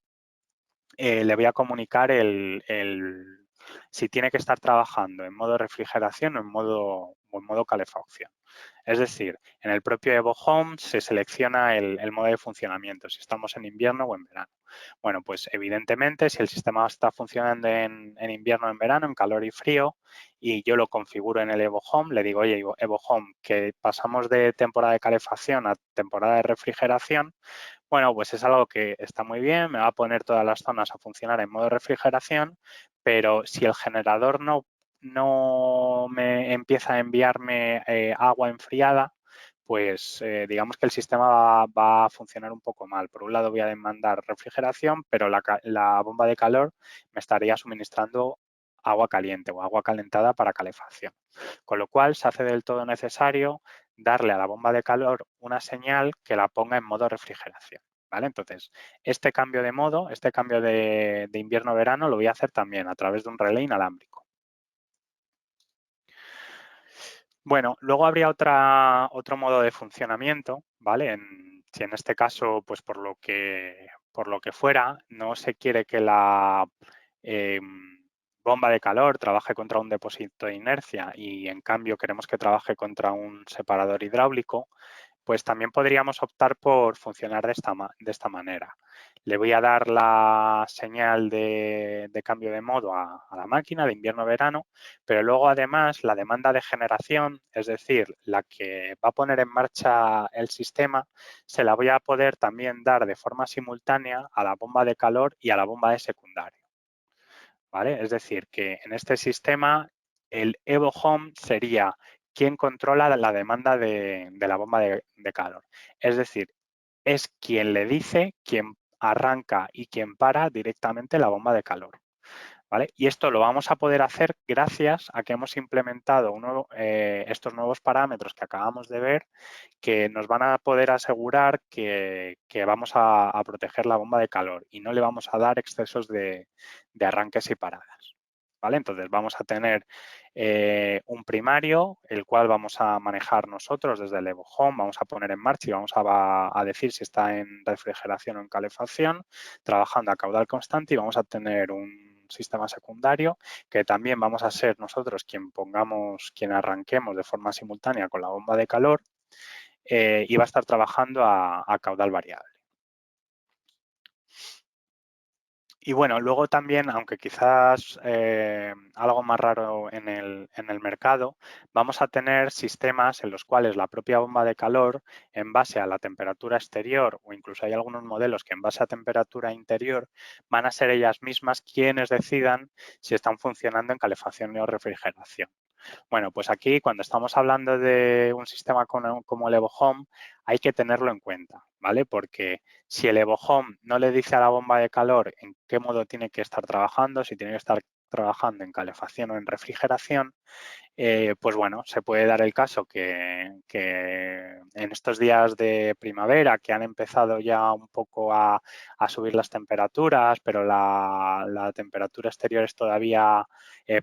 Speaker 2: le voy a comunicar si tiene que estar trabajando en modo refrigeración o en modo calefacción. Es decir, en el propio EvoHome se selecciona el modo de funcionamiento, si estamos en invierno o en verano. Bueno, pues evidentemente si el sistema está funcionando en invierno o en verano, en calor y frío, y yo lo configuro en el EvoHome, le digo, oye, EvoHome, que pasamos de temporada de calefacción a temporada de refrigeración, bueno, pues es algo que está muy bien, me va a poner todas las zonas a funcionar en modo refrigeración, pero si el generador no me empieza a enviarme agua enfriada, pues digamos que el sistema va a funcionar un poco mal. Por un lado voy a demandar refrigeración, pero la bomba de calor me estaría suministrando agua caliente o agua calentada para calefacción. Con lo cual se hace del todo necesario darle a la bomba de calor una señal que la ponga en modo refrigeración, ¿vale? Entonces, este cambio de modo, este cambio de invierno-verano lo voy a hacer también a través de un relé inalámbrico. Bueno, luego habría otro modo de funcionamiento, ¿vale? Si en este caso, pues por lo que fuera, no se quiere que la bomba de calor trabaje contra un depósito de inercia y en cambio queremos que trabaje contra un separador hidráulico, pues también podríamos optar por funcionar de esta manera. Le voy a dar la señal de cambio de modo a la máquina de invierno-verano, pero luego además la demanda de generación, es decir, la que va a poner en marcha el sistema, se la voy a poder también dar de forma simultánea a la bomba de calor y a la bomba de secundario, ¿vale? Es decir, que en este sistema el Evo Home sería quien controla la demanda de la bomba de calor. Es decir, es quien le dice, quien arranca y quien para directamente la bomba de calor, ¿vale? Y esto lo vamos a poder hacer gracias a que hemos implementado estos nuevos parámetros que acabamos de ver, que nos van a poder asegurar que vamos a proteger la bomba de calor y no le vamos a dar excesos de arranques y paradas, ¿vale? Entonces vamos a tener un primario, el cual vamos a manejar nosotros desde el Evo Home, vamos a poner en marcha y vamos a decir si está en refrigeración o en calefacción, trabajando a caudal constante, y vamos a tener un sistema secundario que también vamos a ser nosotros quien arranquemos de forma simultánea con la bomba de calor y va a estar trabajando a caudal variable. Y bueno, luego también, aunque quizás algo más raro en el mercado, vamos a tener sistemas en los cuales la propia bomba de calor, en base a la temperatura exterior, o incluso hay algunos modelos que en base a temperatura interior, van a ser ellas mismas quienes decidan si están funcionando en calefacción o refrigeración. Bueno, pues aquí cuando estamos hablando de un sistema como el Evo Home, hay que tenerlo en cuenta, ¿vale? Porque si el Evo Home no le dice a la bomba de calor en qué modo tiene que estar trabajando, si tiene que estar trabajando en calefacción o en refrigeración, pues bueno, se puede dar el caso que en estos días de primavera, que han empezado ya un poco a subir las temperaturas, pero la temperatura exterior es todavía,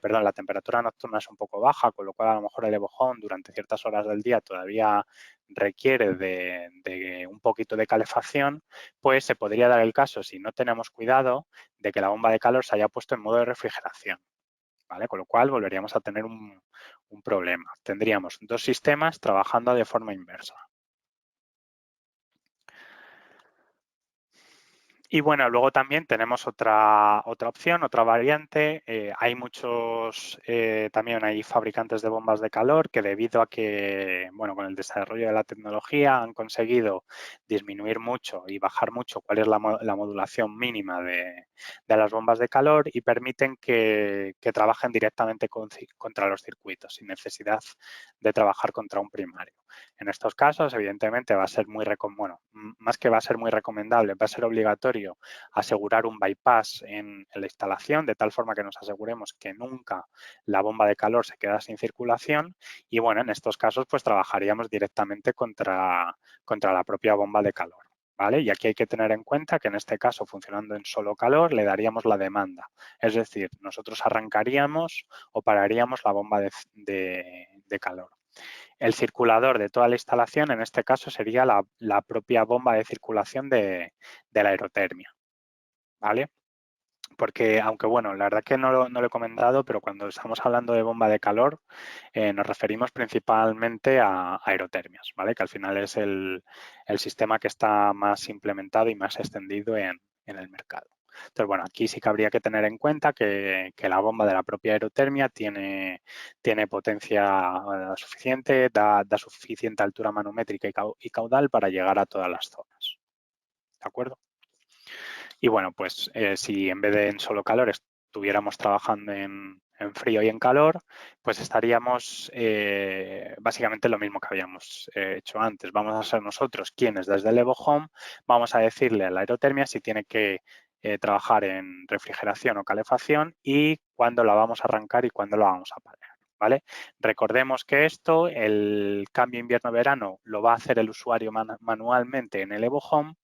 Speaker 2: perdón, la temperatura nocturna es un poco baja, con lo cual a lo mejor el Evo Home durante ciertas horas del día todavía requiere de un poquito de calefacción, pues se podría dar el caso, si no tenemos cuidado, de que la bomba de calor se haya puesto en modo de refrigeración, ¿vale? Con lo cual volveríamos a tener un problema. Tendríamos dos sistemas trabajando de forma inversa. Y bueno, luego también tenemos otra opción, otra variante. Hay también hay fabricantes de bombas de calor que, debido a que, bueno, con el desarrollo de la tecnología han conseguido disminuir mucho y bajar mucho cuál es la modulación mínima de las bombas de calor, y permiten que trabajen directamente contra los circuitos sin necesidad de trabajar contra un primario. En estos casos, evidentemente, va a ser más que va a ser muy recomendable, va a ser obligatorio asegurar un bypass en la instalación, de tal forma que nos aseguremos que nunca la bomba de calor se queda sin circulación. Y bueno, en estos casos, pues trabajaríamos directamente contra la propia bomba de calor, ¿vale? Y aquí hay que tener en cuenta que en este caso, funcionando en solo calor, le daríamos la demanda. Es decir, nosotros arrancaríamos o pararíamos la bomba de calor. El circulador de toda la instalación, en este caso, sería la propia bomba de circulación de la aerotermia, ¿vale? Porque, aunque bueno, la verdad que no lo he comentado, pero cuando estamos hablando de bomba de calor, nos referimos principalmente a aerotermias, ¿vale? Que al final es el sistema que está más implementado y más extendido en el mercado. Entonces, bueno, aquí sí que habría que tener en cuenta que la bomba de la propia aerotermia tiene potencia suficiente, da suficiente altura manométrica y caudal para llegar a todas las zonas. ¿De acuerdo? Y bueno, pues si en vez de en solo calor estuviéramos trabajando en frío y en calor, pues estaríamos básicamente lo mismo que habíamos hecho antes. Vamos a ser nosotros quienes desde el Evo Home vamos a decirle a la aerotermia si tiene que trabajar en refrigeración o calefacción y cuándo la vamos a arrancar y cuándo la vamos a parar, ¿vale? Recordemos que esto, el cambio invierno-verano, lo va a hacer el usuario manualmente en el Evo Home,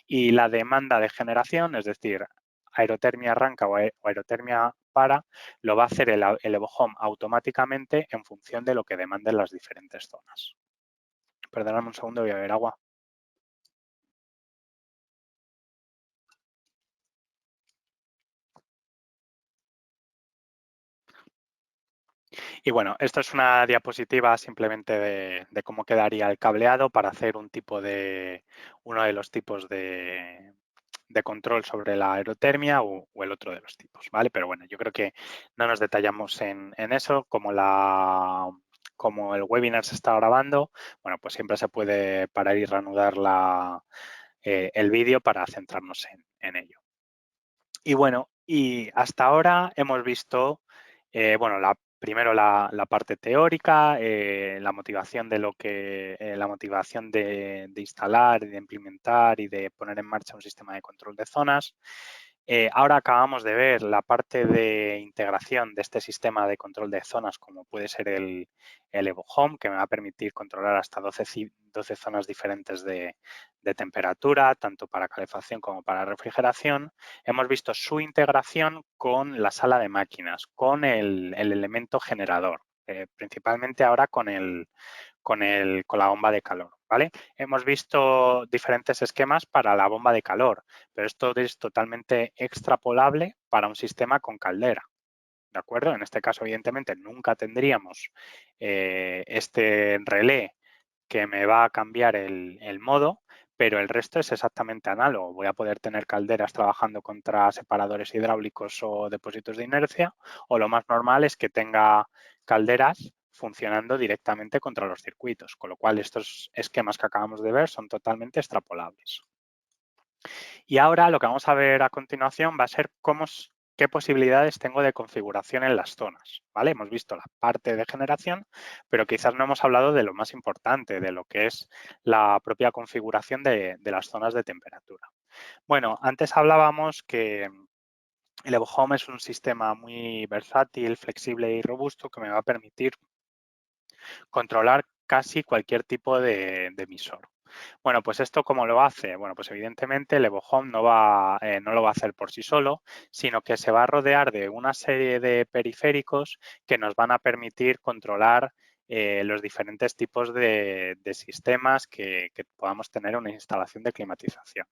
Speaker 2: y la demanda de generación, es decir, aerotermia arranca o aerotermia para, lo va a hacer el Evo Home automáticamente en función de lo que demanden las diferentes zonas. Perdóname un segundo, voy a beber agua. Y bueno, esto es una diapositiva simplemente de cómo quedaría el cableado para hacer uno de los tipos de control sobre la aerotermia o el otro de los tipos, ¿vale? Pero bueno, yo creo que no nos detallamos en eso, como el webinar se está grabando, bueno, pues siempre se puede parar y reanudar el vídeo para centrarnos en ello. Y bueno, y hasta ahora hemos visto, bueno, primero la parte teórica, la motivación la motivación de instalar y de implementar y de poner en marcha un sistema de control de zonas. Ahora acabamos de ver la parte de integración de este sistema de control de zonas, como puede ser el Evo Home, que me va a permitir controlar hasta 12 zonas diferentes de temperatura, tanto para calefacción como para refrigeración. Hemos visto su integración con la sala de máquinas, con el elemento generador, principalmente ahora con la bomba de calor, ¿vale? Hemos visto diferentes esquemas para la bomba de calor, pero esto es totalmente extrapolable para un sistema con caldera, ¿de acuerdo? En este caso, evidentemente, nunca tendríamos este relé que me va a cambiar el modo, pero el resto es exactamente análogo. Voy a poder tener calderas trabajando contra separadores hidráulicos o depósitos de inercia, o lo más normal es que tenga calderas funcionando directamente contra los circuitos, con lo cual estos esquemas que acabamos de ver son totalmente extrapolables. Y ahora lo que vamos a ver a continuación va a ser qué posibilidades tengo de configuración en las zonas, ¿vale? Hemos visto la parte de generación, pero quizás no hemos hablado de lo más importante, de lo que es la propia configuración de las zonas de temperatura. Bueno, antes hablábamos que el Evo Home es un sistema muy versátil, flexible y robusto que me va a permitir controlar casi cualquier tipo de emisor. Bueno, pues esto ¿cómo lo hace? Bueno, pues evidentemente el Evo Home no lo va a hacer por sí solo, sino que se va a rodear de una serie de periféricos que nos van a permitir controlar los diferentes tipos de sistemas que podamos tener en una instalación de climatización.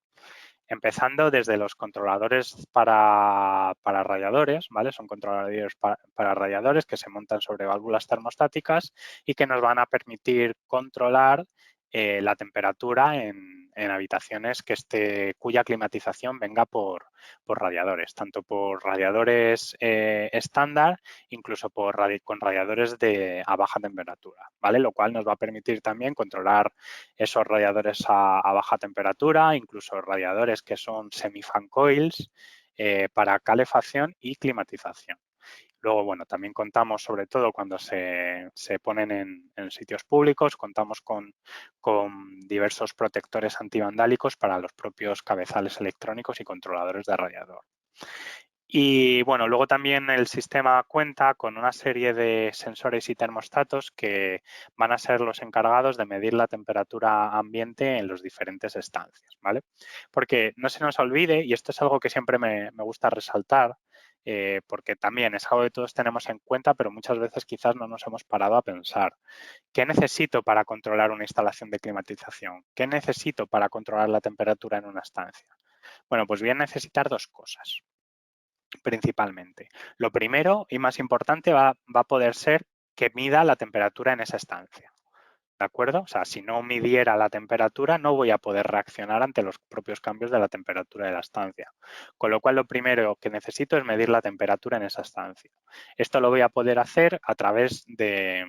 Speaker 2: Empezando desde los controladores para radiadores, ¿vale? Son controladores para radiadores que se montan sobre válvulas termostáticas y que nos van a permitir controlar la temperatura en habitaciones cuya climatización venga por radiadores, tanto por radiadores estándar, incluso con radiadores a baja temperatura, ¿vale? Lo cual nos va a permitir también controlar esos radiadores a baja temperatura, incluso radiadores que son semi-fan coils para calefacción y climatización. Luego, bueno, también contamos, sobre todo cuando se ponen en sitios públicos, contamos con diversos protectores antivandálicos para los propios cabezales electrónicos y controladores de radiador. Y bueno, luego también el sistema cuenta con una serie de sensores y termostatos que van a ser los encargados de medir la temperatura ambiente en las diferentes estancias, ¿vale? Porque no se nos olvide, y esto es algo que siempre me gusta resaltar, porque también es algo que todos tenemos en cuenta, pero muchas veces quizás no nos hemos parado a pensar. ¿Qué necesito para controlar una instalación de climatización? ¿Qué necesito para controlar la temperatura en una estancia? Bueno, pues voy a necesitar dos cosas principalmente. Lo primero y más importante va a poder ser que mida la temperatura en esa estancia. ¿De acuerdo? O sea, si no midiera la temperatura, no voy a poder reaccionar ante los propios cambios de la temperatura de la estancia. Con lo cual, lo primero que necesito es medir la temperatura en esa estancia. Esto lo voy a poder hacer a través de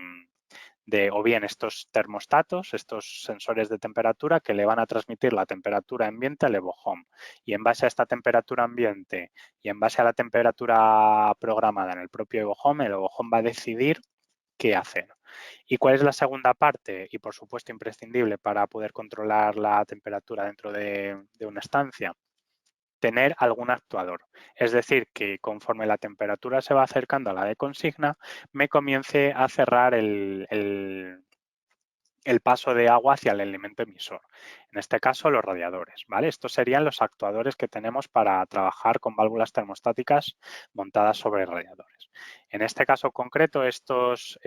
Speaker 2: o bien estos termostatos, estos sensores de temperatura que le van a transmitir la temperatura ambiente al Evo Home. Y en base a esta temperatura ambiente y en base a la temperatura programada en el propio Evo Home, el Evo Home va a decidir qué hacer. ¿Y cuál es la segunda parte? Y por supuesto imprescindible para poder controlar la temperatura dentro de una estancia. Tener algún actuador. Es decir, que conforme la temperatura se va acercando a la de consigna, me comience a cerrar el paso de agua hacia el elemento emisor. En este caso, los radiadores, ¿vale? Estos serían los actuadores que tenemos para trabajar con válvulas termostáticas montadas sobre radiadores. En este caso concreto, estos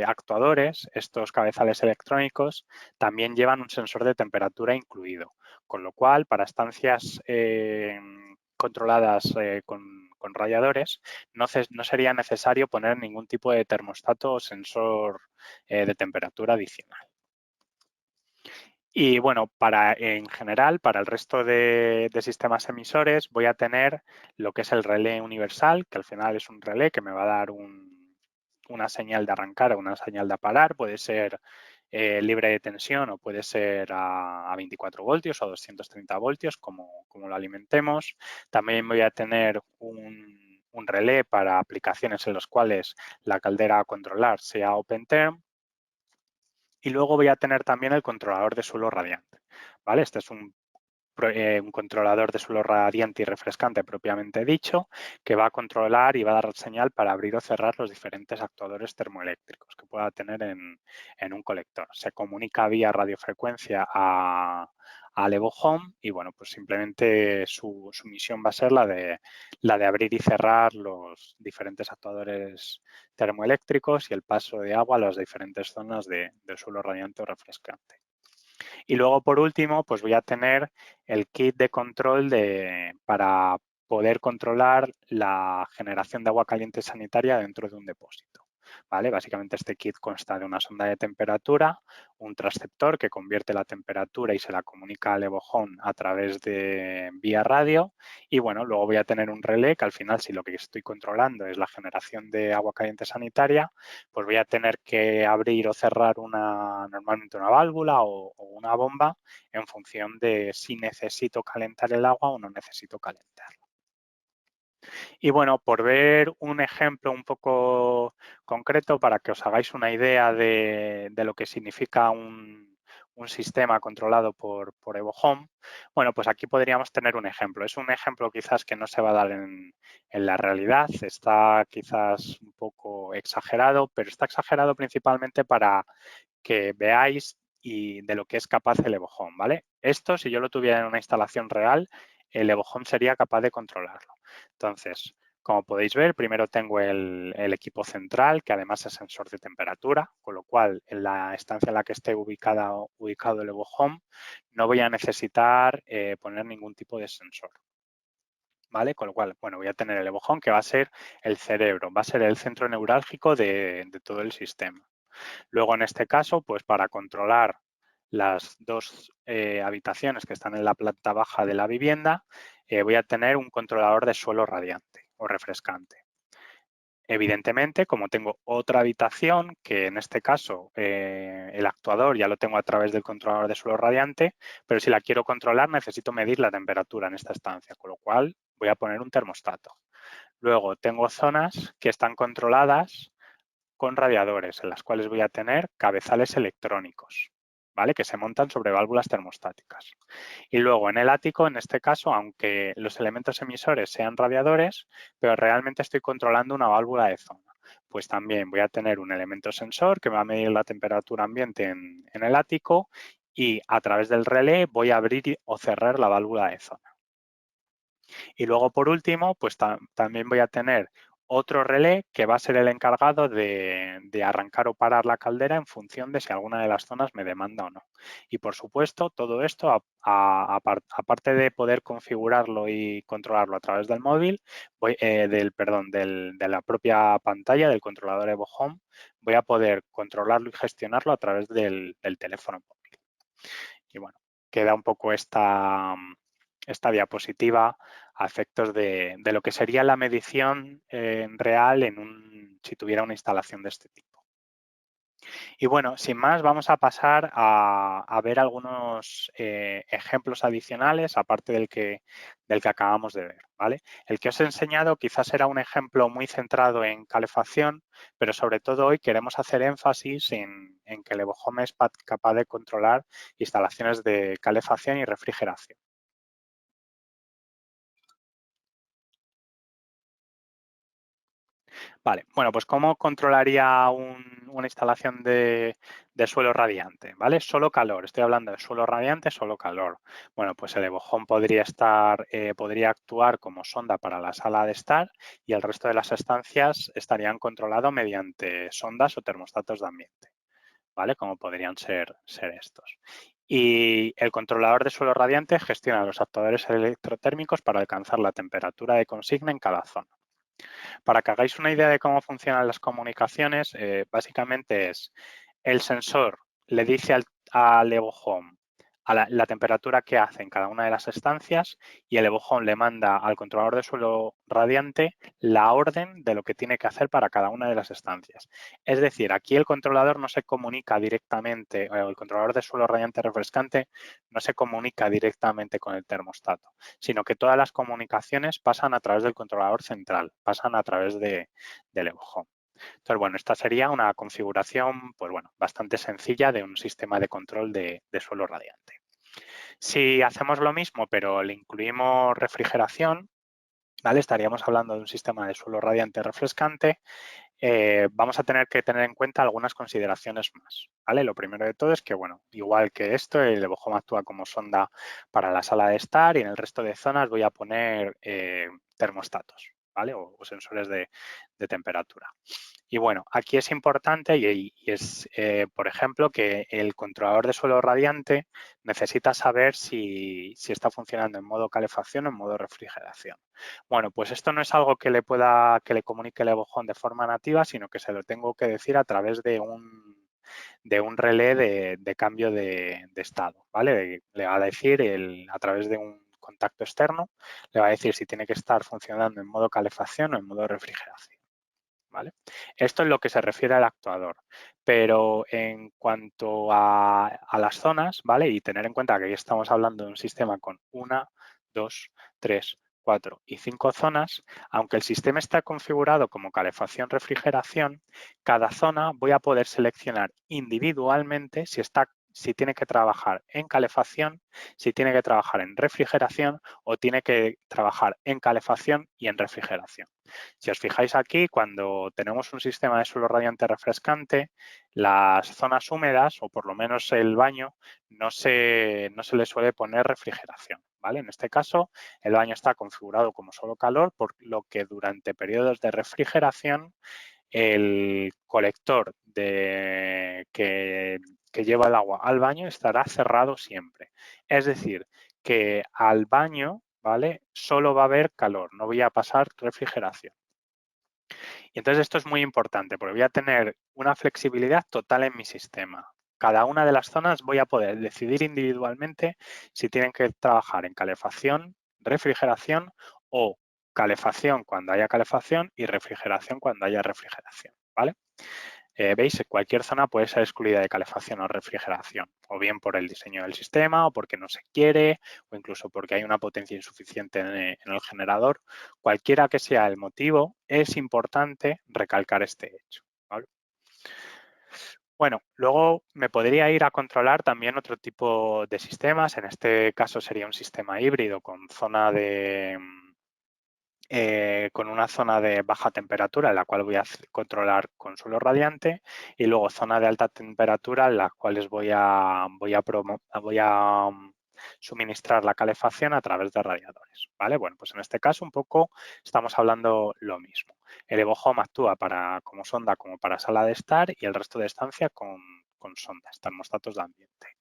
Speaker 2: actuadores, estos cabezales electrónicos, también llevan un sensor de temperatura incluido, con lo cual, para estancias controladas con radiadores, no sería necesario poner ningún tipo de termostato o sensor de temperatura adicional. Y bueno, en general, para el resto de sistemas emisores voy a tener lo que es el relé universal, que al final es un relé que me va a dar una señal de arrancar o una señal de parar. Puede ser libre de tensión o puede ser a 24 voltios o 230 voltios, como lo alimentemos. También voy a tener un relé para aplicaciones en las cuales la caldera a controlar sea Open Term. Y luego voy a tener también el controlador de suelo radiante, ¿vale? Este es un controlador de suelo radiante y refrescante propiamente dicho, que va a controlar y va a dar señal para abrir o cerrar los diferentes actuadores termoeléctricos que pueda tener en un colector. Se comunica vía radiofrecuencia al Evo Home y bueno, pues simplemente su misión va a ser la de abrir y cerrar los diferentes actuadores termoeléctricos y el paso de agua a las diferentes zonas del suelo radiante o refrescante. Y luego, por último, pues voy a tener el kit de control para poder controlar la generación de agua caliente sanitaria dentro de un depósito. ¿Vale? Básicamente este kit consta de una sonda de temperatura, un transceptor que convierte la temperatura y se la comunica al Evo Home a través de vía radio y bueno, luego voy a tener un relé que al final si lo que estoy controlando es la generación de agua caliente sanitaria, pues voy a tener que abrir o cerrar normalmente una válvula o una bomba en función de si necesito calentar el agua o no necesito calentarla. Y bueno, por ver un ejemplo un poco concreto para que os hagáis una idea de lo que significa un sistema controlado por Evo Home, bueno, pues aquí podríamos tener un ejemplo. Es un ejemplo quizás que no se va a dar en la realidad, está quizás un poco exagerado, pero está exagerado principalmente para que veáis y de lo que es capaz el Evo Home, ¿vale? Esto, si yo lo tuviera en una instalación real, el Evo Home sería capaz de controlarlo. Entonces, como podéis ver, primero tengo el equipo central, que además es sensor de temperatura, con lo cual en la estancia en la que esté ubicado el Evo Home, no voy a necesitar poner ningún tipo de sensor. ¿Vale? Con lo cual, bueno, voy a tener el Evo Home que va a ser el cerebro, va a ser el centro neurálgico de todo el sistema. Luego, en este caso, pues para controlar las dos habitaciones que están en la planta baja de la vivienda, voy a tener un controlador de suelo radiante o refrescante. Evidentemente, como tengo otra habitación, que en este caso el actuador ya lo tengo a través del controlador de suelo radiante, pero si la quiero controlar necesito medir la temperatura en esta estancia, con lo cual voy a poner un termostato. Luego tengo zonas que están controladas con radiadores, en las cuales voy a tener cabezales electrónicos, ¿vale? Que se montan sobre válvulas termostáticas. Y luego en el ático, en este caso, aunque los elementos emisores sean radiadores, pero realmente estoy controlando una válvula de zona. Pues también voy a tener un elemento sensor que me va a medir la temperatura ambiente en el ático y a través del relé voy a abrir o cerrar la válvula de zona. Y luego, por último, pues también voy a tener otro relé que va a ser el encargado de arrancar o parar la caldera en función de si alguna de las zonas me demanda o no. Y, por supuesto, todo esto, aparte de poder configurarlo y controlarlo a través del móvil, de la propia pantalla del controlador Evo Home, voy a poder controlarlo y gestionarlo a través del teléfono móvil. Y, bueno, queda un poco esta diapositiva a efectos de lo que sería la medición real si tuviera una instalación de este tipo. Y bueno, sin más, vamos a pasar a ver algunos ejemplos adicionales, aparte del que acabamos de ver, ¿vale? El que os he enseñado quizás era un ejemplo muy centrado en calefacción, pero sobre todo hoy queremos hacer énfasis en que el Evo Home es capaz de controlar instalaciones de calefacción y refrigeración. Vale, bueno, pues ¿cómo controlaría una instalación de suelo radiante? ¿Vale? Solo calor, estoy hablando de suelo radiante, solo calor. Bueno, pues el EvoHome podría actuar como sonda para la sala de estar y el resto de las estancias estarían controlados mediante sondas o termostatos de ambiente, ¿vale? Como podrían ser estos. Y el controlador de suelo radiante gestiona los actuadores electrotérmicos para alcanzar la temperatura de consigna en cada zona. Para que hagáis una idea de cómo funcionan las comunicaciones, básicamente es el sensor le dice al EvoHome la temperatura que hace en cada una de las estancias y el EvoHome le manda al controlador de suelo radiante la orden de lo que tiene que hacer para cada una de las estancias. Es decir, aquí el controlador no se comunica directamente, o el controlador de suelo radiante refrescante no se comunica directamente con el termostato, sino que todas las comunicaciones pasan a través del controlador central, pasan a través del EvoHome. Entonces, bueno, esta sería una configuración, pues bueno, bastante sencilla de un sistema de control de suelo radiante. Si hacemos lo mismo, pero le incluimos refrigeración, ¿vale? Estaríamos hablando de un sistema de suelo radiante refrescante. Vamos a tener que tener en cuenta algunas consideraciones más, ¿vale? Lo primero de todo es que, bueno, igual que esto, el EvoHome actúa como sonda para la sala de estar y en el resto de zonas voy a poner termostatos, ¿vale? O sensores de temperatura. Y bueno, aquí es importante y es, por ejemplo, que el controlador de suelo radiante necesita saber si está funcionando en modo calefacción o en modo refrigeración. Bueno, pues esto no es algo que le comunique el EvoHome de forma nativa, sino que se lo tengo que decir a través de un relé de cambio de estado, ¿vale? Le va a decir a través de un contacto externo, le va a decir si tiene que estar funcionando en modo calefacción o en modo refrigeración. ¿Vale? Esto es lo que se refiere al actuador, pero en cuanto a las zonas, ¿vale? Y tener en cuenta que aquí estamos hablando de un sistema con 1, 2, 3, 4 y 5 zonas, aunque el sistema está configurado como calefacción-refrigeración, cada zona voy a poder seleccionar individualmente si tiene que trabajar en calefacción, si tiene que trabajar en refrigeración o tiene que trabajar en calefacción y en refrigeración. Si os fijáis aquí, cuando tenemos un sistema de suelo radiante refrescante, las zonas húmedas, o por lo menos el baño, no se le suele poner refrigeración, ¿vale? En este caso, el baño está configurado como solo calor, por lo que durante periodos de refrigeración, el colector que lleva el agua al baño estará cerrado siempre. Es decir, que al baño, ¿vale? Solo va a haber calor, no voy a pasar refrigeración. Y entonces esto es muy importante porque voy a tener una flexibilidad total en mi sistema. Cada una de las zonas voy a poder decidir individualmente si tienen que trabajar en calefacción, refrigeración o calefacción cuando haya calefacción y refrigeración cuando haya refrigeración, ¿vale? Veis, cualquier zona puede ser excluida de calefacción o refrigeración, o bien por el diseño del sistema, o porque no se quiere, o incluso porque hay una potencia insuficiente en el generador. Cualquiera que sea el motivo, es importante recalcar este hecho, ¿vale? Bueno, luego me podría ir a controlar también otro tipo de sistemas. En este caso sería un sistema híbrido con con una zona de baja temperatura en la cual voy a controlar con suelo radiante y luego zona de alta temperatura en las cuales voy a suministrar la calefacción a través de radiadores, ¿vale? Bueno, pues en este caso un poco estamos hablando lo mismo. El EvoHome actúa como sonda como para sala de estar y el resto de estancia con sondas, termostatos de ambiente.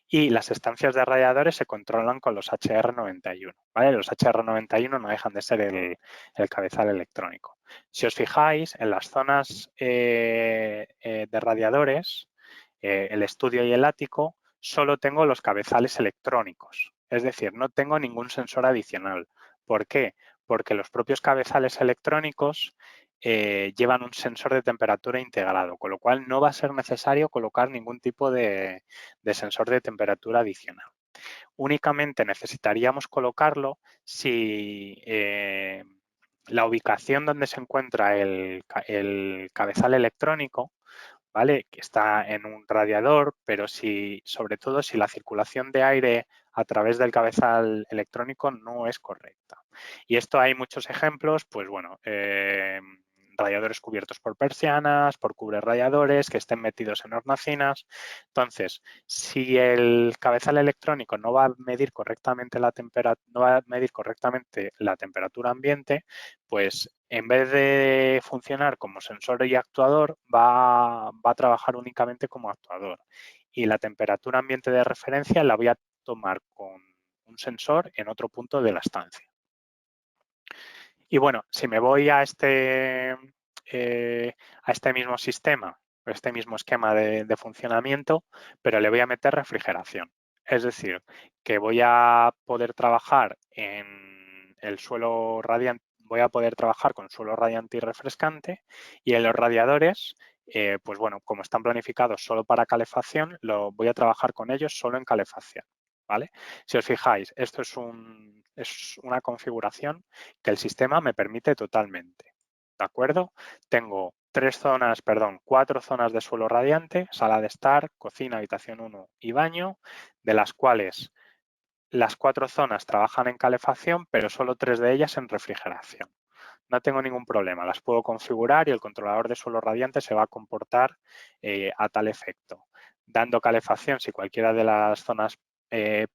Speaker 2: Y las estancias de radiadores se controlan con los HR91, ¿vale? Los HR91 no dejan de ser el cabezal electrónico. Si os fijáis, en las zonas de radiadores, el estudio y el ático, solo tengo los cabezales electrónicos. Es decir, no tengo ningún sensor adicional. ¿Por qué? Porque los propios cabezales electrónicos llevan un sensor de temperatura integrado, con lo cual no va a ser necesario colocar ningún tipo de sensor de temperatura adicional. Únicamente necesitaríamos colocarlo si la ubicación donde se encuentra el cabezal electrónico, ¿vale? Que está en un radiador, pero sobre todo si la circulación de aire a través del cabezal electrónico no es correcta. Y esto hay muchos ejemplos, pues bueno, radiadores cubiertos por persianas, por cubrerradiadores, que estén metidos en hornacinas. Entonces, si el cabezal electrónico no va a medir correctamente la temperatura ambiente, pues en vez de funcionar como sensor y actuador, va a trabajar únicamente como actuador. Y la temperatura ambiente de referencia la voy a tomar con un sensor en otro punto de la estancia. Y bueno, si me voy a este mismo sistema, este mismo esquema de funcionamiento, pero le voy a meter refrigeración. Es decir, que voy a poder trabajar en el suelo radiante, voy a poder trabajar con suelo radiante y refrescante, y en los radiadores, pues bueno, como están planificados solo para calefacción, voy a trabajar con ellos solo en calefacción, ¿vale? Si os fijáis, esto es una configuración que el sistema me permite totalmente, ¿de acuerdo? Tengo 4 zonas de suelo radiante, sala de estar, cocina, habitación 1 y baño, de las cuales las 4 zonas trabajan en calefacción, pero solo 3 de ellas en refrigeración. No tengo ningún problema, las puedo configurar y el controlador de suelo radiante se va a comportar a tal efecto, dando calefacción si cualquiera de las zonas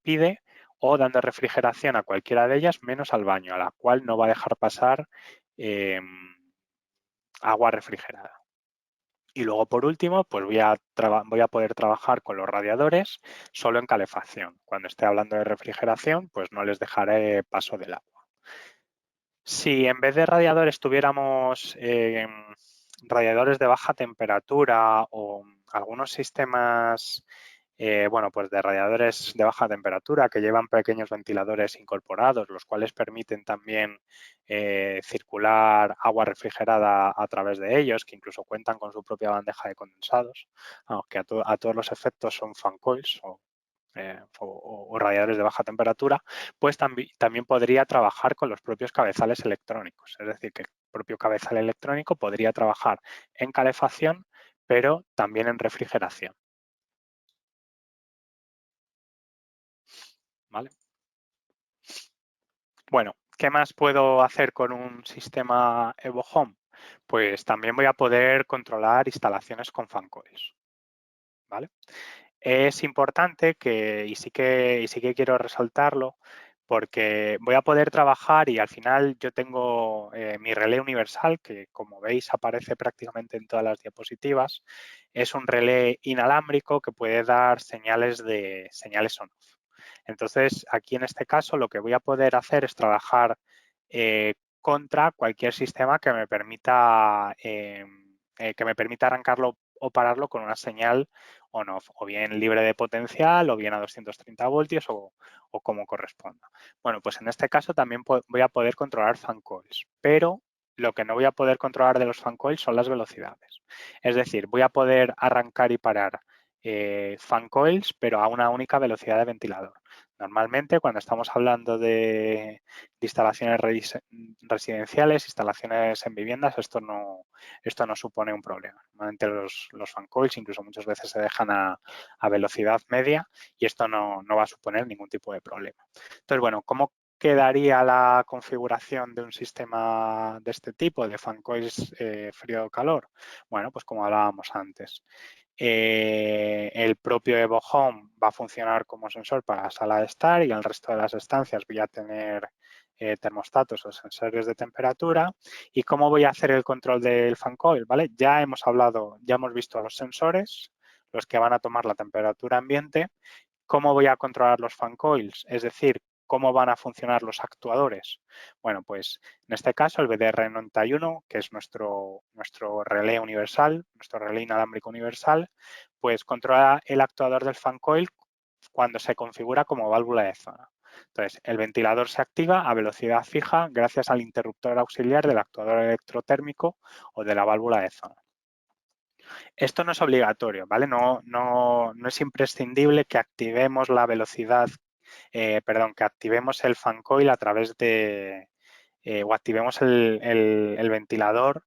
Speaker 2: pide, o dando refrigeración a cualquiera de ellas menos al baño, a la cual no va a dejar pasar agua refrigerada. Y luego, por último, pues voy a poder trabajar con los radiadores solo en calefacción. Cuando esté hablando de refrigeración, pues no les dejaré paso del agua. Si en vez de radiadores tuviéramos radiadores de baja temperatura o algunos sistemas bueno, pues de radiadores de baja temperatura que llevan pequeños ventiladores incorporados, los cuales permiten también circular agua refrigerada a través de ellos, que incluso cuentan con su propia bandeja de condensados, aunque a todos los efectos son fan coils o radiadores de baja temperatura, pues también podría trabajar con los propios cabezales electrónicos. Es decir, que el propio cabezal electrónico podría trabajar en calefacción, pero también en refrigeración. ¿Vale? Bueno, ¿qué más puedo hacer con un sistema Evo Home? Pues también voy a poder controlar instalaciones con fan coils, ¿vale? Es importante y sí que quiero resaltarlo, porque voy a poder trabajar y al final yo tengo mi relé universal, que como veis aparece prácticamente en todas las diapositivas. Es un relé inalámbrico que puede dar señales on-off. Entonces, aquí en este caso lo que voy a poder hacer es trabajar contra cualquier sistema que me permita arrancarlo o pararlo con una señal on-off, o bien libre de potencial, o bien a 230 voltios, o como corresponda. Bueno, pues en este caso también voy a poder controlar fan coils, pero lo que no voy a poder controlar de los fan coils son las velocidades. Es decir, voy a poder arrancar y parar fan coils, pero a una única velocidad de ventilador. Normalmente, cuando estamos hablando de instalaciones residenciales, instalaciones en viviendas, esto no supone un problema. Normalmente los fan coils incluso muchas veces se dejan a velocidad media y esto no va a suponer ningún tipo de problema. Entonces, bueno, ¿cómo quedaría la configuración de un sistema de este tipo, de fan coils frío-calor? Bueno, pues como hablábamos antes. El propio Evo Home va a funcionar como sensor para la sala de estar y el resto de las estancias voy a tener termostatos o sensores de temperatura. ¿Y cómo voy a hacer el control del fan coil? ¿Vale? Ya hemos visto los sensores, los que van a tomar la temperatura ambiente. ¿Cómo voy a controlar los fan coils? Es decir, ¿cómo van a funcionar los actuadores? Bueno, pues en este caso el BDR91, que es nuestro relé universal, nuestro relé inalámbrico universal, pues controla el actuador del fan coil cuando se configura como válvula de zona. Entonces, el ventilador se activa a velocidad fija gracias al interruptor auxiliar del actuador electrotérmico o de la válvula de zona. Esto no es obligatorio, ¿vale? No es imprescindible que activemos la velocidad, que activemos el fan coil a través de, o activemos el ventilador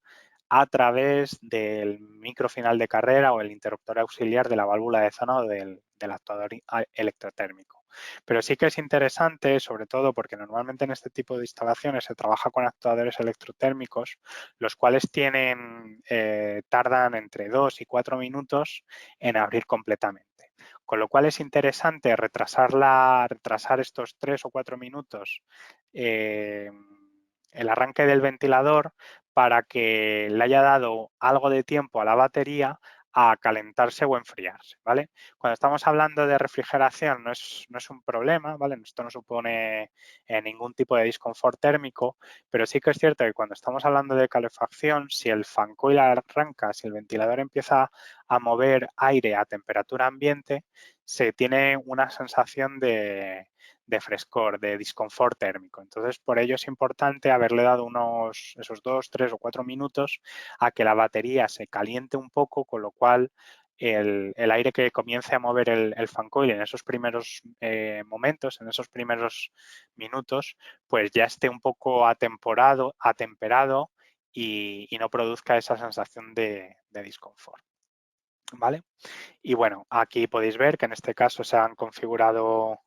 Speaker 2: a través del micro final de carrera o el interruptor auxiliar de la válvula de zona o del actuador electrotérmico. Pero sí que es interesante, sobre todo porque normalmente en este tipo de instalaciones se trabaja con actuadores electrotérmicos, los cuales tardan entre 2 y 4 minutos en abrir completamente. Con lo cual es interesante retrasar estos 3 o 4 minutos el arranque del ventilador para que le haya dado algo de tiempo a la batería a calentarse o enfriarse, ¿vale? Cuando estamos hablando de refrigeración no es un problema, ¿vale? Esto no supone ningún tipo de disconfort térmico, pero sí que es cierto que cuando estamos hablando de calefacción, si el fan coil arranca, si el ventilador empieza a mover aire a temperatura ambiente, se tiene una sensación de frescor, de disconfort térmico. Entonces, por ello es importante haberle dado esos 2, 3 o 4 minutos a que la batería se caliente un poco, con lo cual el aire que comience a mover el fan coil en esos primeros momentos, en esos primeros minutos, pues ya esté un poco atemperado y no produzca esa sensación de disconfort. ¿Vale? Y bueno, aquí podéis ver que en este caso se han configurado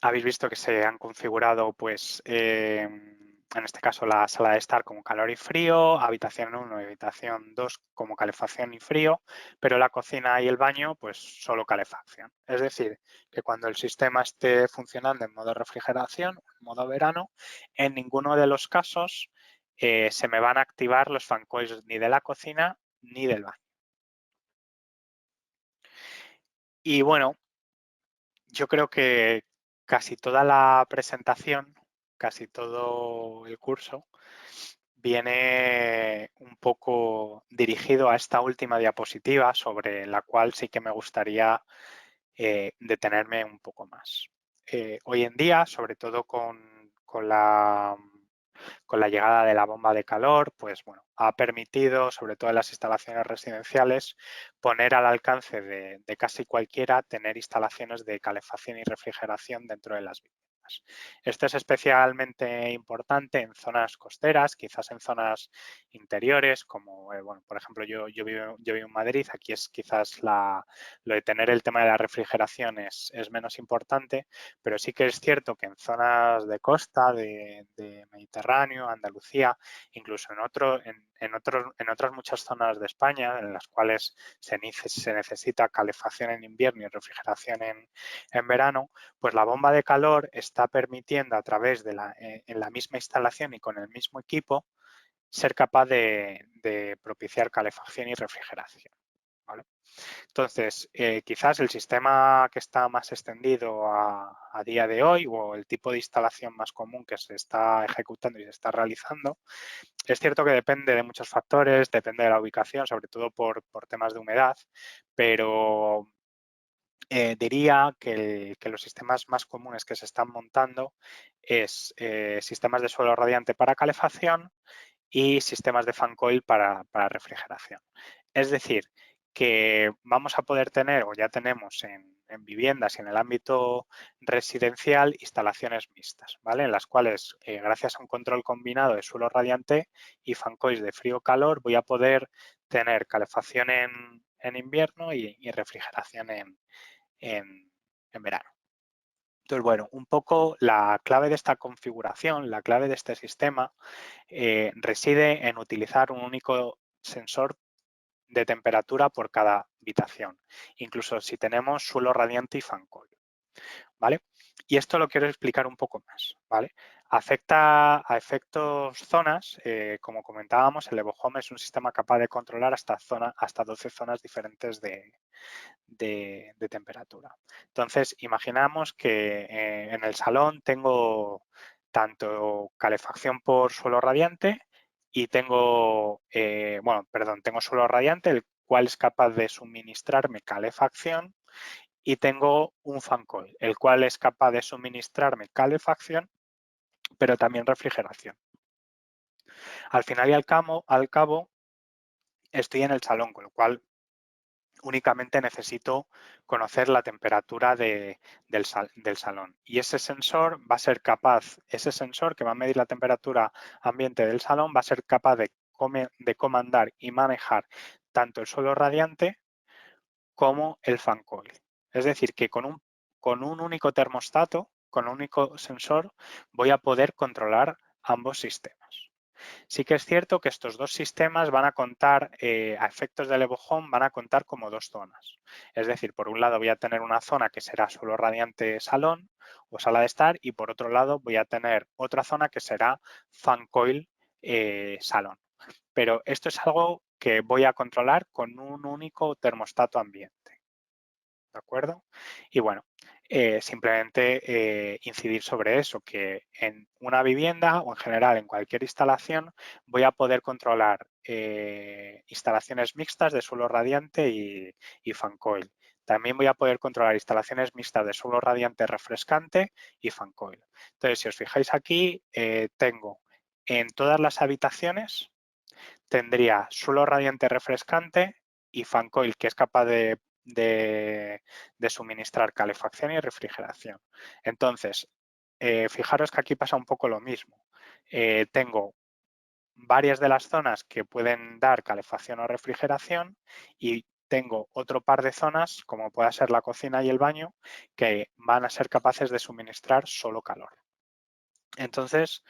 Speaker 2: habéis visto que se han configurado, pues, en este caso la sala de estar como calor y frío, habitación 1 y habitación 2 como calefacción y frío, pero la cocina y el baño, pues, solo calefacción. Es decir, que cuando el sistema esté funcionando en modo refrigeración, en modo verano, en ninguno de los casos se me van a activar los fan coils ni de la cocina ni del baño. Y bueno, yo creo que casi toda la presentación, casi todo el curso, viene un poco dirigido a esta última diapositiva sobre la cual sí que me gustaría detenerme un poco más. Hoy en día, sobre todo con la llegada de la bomba de calor, pues bueno, ha permitido, sobre todo en las instalaciones residenciales, poner al alcance de casi cualquiera tener instalaciones de calefacción y refrigeración dentro de las viviendas. Esto es especialmente importante en zonas costeras, quizás en zonas interiores, como, bueno, por ejemplo, yo vivo en Madrid, aquí es quizás lo de tener el tema de la refrigeración es menos importante, pero sí que es cierto que en zonas de costa, de Mediterráneo, Andalucía, incluso en otras muchas zonas de España en las cuales se necesita calefacción en invierno y refrigeración en verano, pues la bomba de calor está permitiendo a través en la misma instalación y con el mismo equipo ser capaz de propiciar calefacción y refrigeración. ¿Vale? Entonces, quizás el sistema que está más extendido a día de hoy o el tipo de instalación más común que se está ejecutando y se está realizando, es cierto que depende de muchos factores, depende de la ubicación, sobre todo por temas de humedad, pero diría que los sistemas más comunes que se están montando es sistemas de suelo radiante para calefacción y sistemas de fan coil para refrigeración. Es decir, que vamos a poder tener o ya tenemos en viviendas y en el ámbito residencial instalaciones mixtas, ¿vale? En las cuales, gracias a un control combinado de suelo radiante y fan coils de frío-calor, voy a poder tener calefacción en invierno y refrigeración en verano. Entonces, bueno, un poco la clave de esta configuración, la clave de este sistema reside en utilizar un único sensor de temperatura por cada habitación, incluso si tenemos suelo radiante y fan coil, ¿vale? Y esto lo quiero explicar un poco más, ¿vale? Afecta a efectos zonas, como comentábamos, el EvoHome es un sistema capaz de controlar hasta 12 zonas diferentes de temperatura. Entonces, imaginamos que en el salón tengo tanto calefacción por suelo radiante y tengo suelo radiante, el cual es capaz de suministrarme calefacción, y tengo un fan coil, el cual es capaz de suministrarme calefacción, pero también refrigeración. Al final y al cabo, estoy en el salón, con lo cual únicamente necesito conocer la temperatura del salón. Y ese sensor va a ser capaz, ese sensor que va a medir la temperatura ambiente del salón, va a ser capaz de comandar y manejar tanto el suelo radiante como el fan coil. Es decir, que con un único termostato, con un único sensor, voy a poder controlar ambos sistemas. Sí que es cierto que estos dos sistemas van a contar, a efectos del Evo Home, van a contar como dos zonas. Es decir, por un lado voy a tener una zona que será suelo radiante salón o sala de estar, y por otro lado voy a tener otra zona que será fan coil salón. Pero esto es algo que voy a controlar con un único termostato ambiente. ¿De acuerdo? Y bueno, simplemente incidir sobre eso, que en una vivienda o en general en cualquier instalación voy a poder controlar instalaciones mixtas de suelo radiante y fan coil. También voy a poder controlar instalaciones mixtas de suelo radiante refrescante y fan coil. Entonces, si os fijáis aquí, tengo en todas las habitaciones, tendría suelo radiante refrescante y fan coil, que es capaz de suministrar calefacción y refrigeración. Entonces, fijaros que aquí pasa un poco lo mismo. Tengo varias de las zonas que pueden dar calefacción o refrigeración y tengo otro par de zonas, como pueda ser la cocina y el baño, que van a ser capaces de suministrar solo calor. Entonces,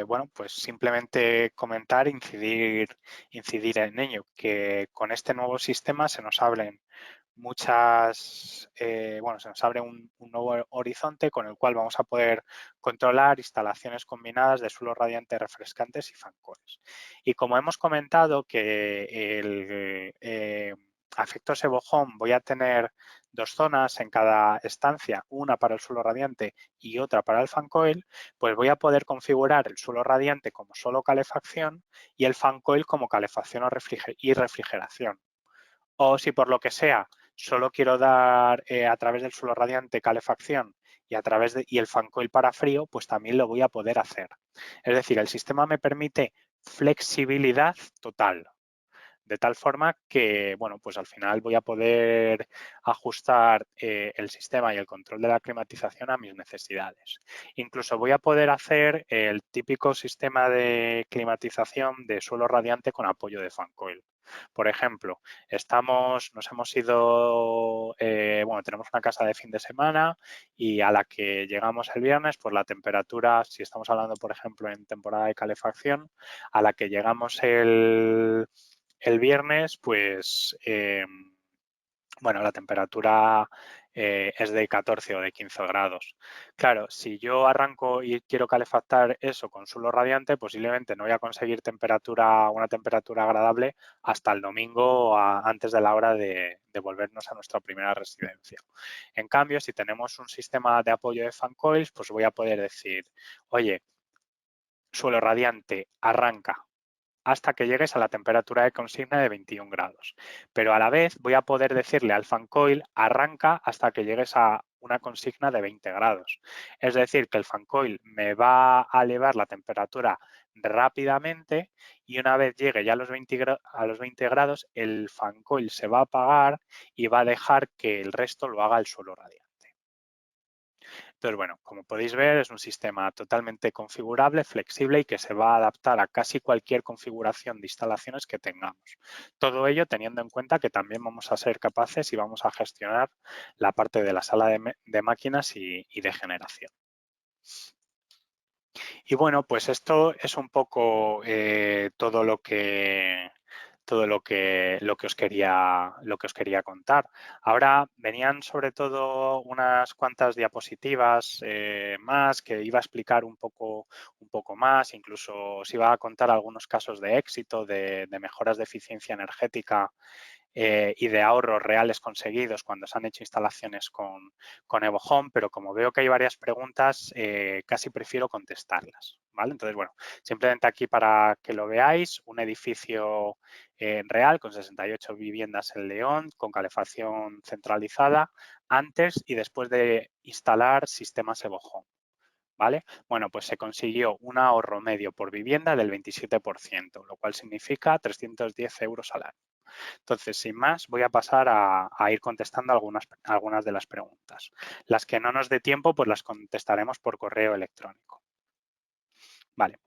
Speaker 2: bueno, pues simplemente comentar, incidir en ello, que con este nuevo sistema se nos abren se nos abre un nuevo horizonte con el cual vamos a poder controlar instalaciones combinadas de suelos radiantes refrescantes y fan coils. Y como hemos comentado que a efectos Evo Home voy a tener dos zonas en cada estancia, una para el suelo radiante y otra para el fan coil, pues voy a poder configurar el suelo radiante como solo calefacción y el fan coil como calefacción y refrigeración. O si por lo que sea solo quiero dar a través del suelo radiante calefacción y el fan coil para frío, pues también lo voy a poder hacer. Es decir, el sistema me permite flexibilidad total. De tal forma que, bueno, pues al final voy a poder ajustar el sistema y el control de la climatización a mis necesidades. Incluso voy a poder hacer el típico sistema de climatización de suelo radiante con apoyo de fan coil. Por ejemplo, nos hemos ido, tenemos una casa de fin de semana y a la que llegamos el viernes, pues la temperatura, si estamos hablando, por ejemplo, en temporada de calefacción, a la que llegamos el viernes, pues, la temperatura es de 14 o de 15 grados. Claro, si yo arranco y quiero calefactar eso con suelo radiante, posiblemente no voy a conseguir una temperatura agradable hasta el domingo antes de la hora de volvernos a nuestra primera residencia. En cambio, si tenemos un sistema de apoyo de fan coils, pues voy a poder decir, oye, suelo radiante, arranca hasta que llegues a la temperatura de consigna de 21 grados. Pero a la vez voy a poder decirle al fan coil, arranca hasta que llegues a una consigna de 20 grados. Es decir, que el fan coil me va a elevar la temperatura rápidamente y una vez llegue ya a los 20 grados, el fan coil se va a apagar y va a dejar que el resto lo haga el suelo radiante. Entonces, bueno, como podéis ver, es un sistema totalmente configurable, flexible y que se va a adaptar a casi cualquier configuración de instalaciones que tengamos. Todo ello teniendo en cuenta que también vamos a ser capaces y vamos a gestionar la parte de la sala de máquinas y de generación. Y bueno, pues esto es un poco todo lo que os quería contar. Ahora venían sobre todo unas cuantas diapositivas más que iba a explicar un poco más, incluso os iba a contar algunos casos de éxito de mejoras de eficiencia energética y de ahorros reales conseguidos cuando se han hecho instalaciones con Evo Home, pero como veo que hay varias preguntas, casi prefiero contestarlas, ¿vale? Entonces, bueno, simplemente aquí para que lo veáis, un edificio real con 68 viviendas en León, con calefacción centralizada, antes y después de instalar sistemas Evo Home. ¿Vale? Bueno, pues se consiguió un ahorro medio por vivienda del 27%, lo cual significa 310 euros al año. Entonces, sin más, voy a pasar a ir contestando algunas de las preguntas. Las que no nos dé tiempo, pues las contestaremos por correo electrónico. Vale.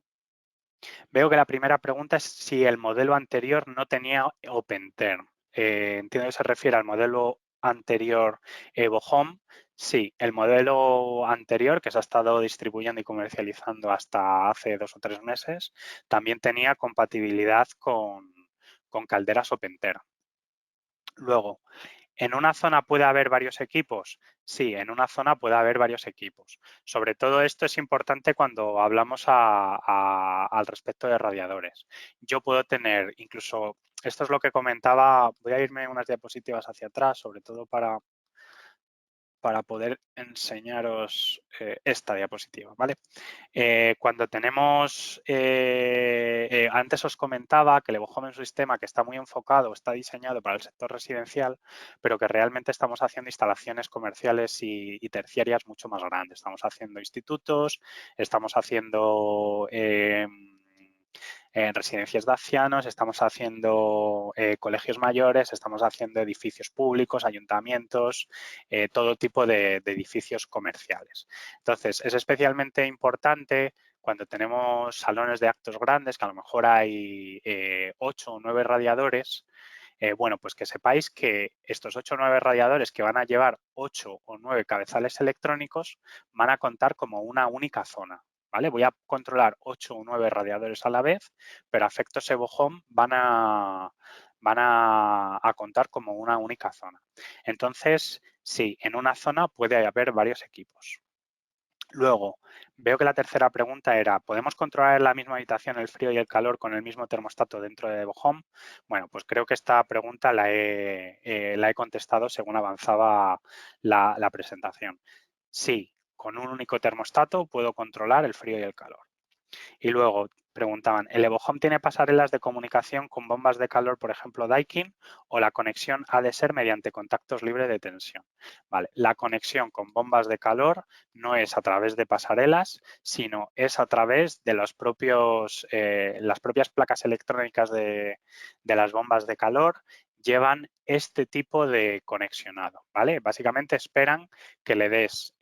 Speaker 2: Veo que la primera pregunta es si el modelo anterior no tenía OpenTerm. Entiendo que se refiere al modelo anterior Evo Home. Sí, el modelo anterior que se ha estado distribuyendo y comercializando hasta hace 2 o 3 meses también tenía compatibilidad con calderas OpenTerm. Luego, ¿en una zona puede haber varios equipos? Sí, en una zona puede haber varios equipos. Sobre todo esto es importante cuando hablamos al respecto de radiadores. Yo puedo tener incluso, esto es lo que comentaba, voy a irme unas diapositivas hacia atrás, sobre todo para poder enseñaros esta diapositiva, ¿vale? Cuando tenemos, antes os comentaba que el Evo Home es un sistema que está muy enfocado, está diseñado para el sector residencial, pero que realmente estamos haciendo instalaciones comerciales y terciarias mucho más grandes. Estamos haciendo institutos, estamos haciendo residencias de ancianos, estamos haciendo colegios mayores, estamos haciendo edificios públicos, ayuntamientos, todo tipo de edificios comerciales. Entonces, es especialmente importante cuando tenemos salones de actos grandes, que a lo mejor hay 8 o 9 radiadores, bueno, pues que sepáis que estos 8 o 9 radiadores que van a llevar 8 o 9 cabezales electrónicos van a contar como una única zona. ¿Vale? Voy a controlar 8 o 9 radiadores a la vez, pero a efectos Evo Home van a contar como una única zona. Entonces, sí, en una zona puede haber varios equipos. Luego, veo que la tercera pregunta era, ¿podemos controlar en la misma habitación el frío y el calor con el mismo termostato dentro de Evo Home? Bueno, pues creo que esta pregunta la he contestado según avanzaba la presentación. Sí, con un único termostato puedo controlar el frío y el calor. Y luego preguntaban, ¿el Evo Home tiene pasarelas de comunicación con bombas de calor, por ejemplo, Daikin, o la conexión ha de ser mediante contactos libres de tensión? Vale, la conexión con bombas de calor no es a través de pasarelas, sino es a través de las propias placas electrónicas de las bombas de calor llevan este tipo de conexionado, ¿vale? Básicamente esperan que le des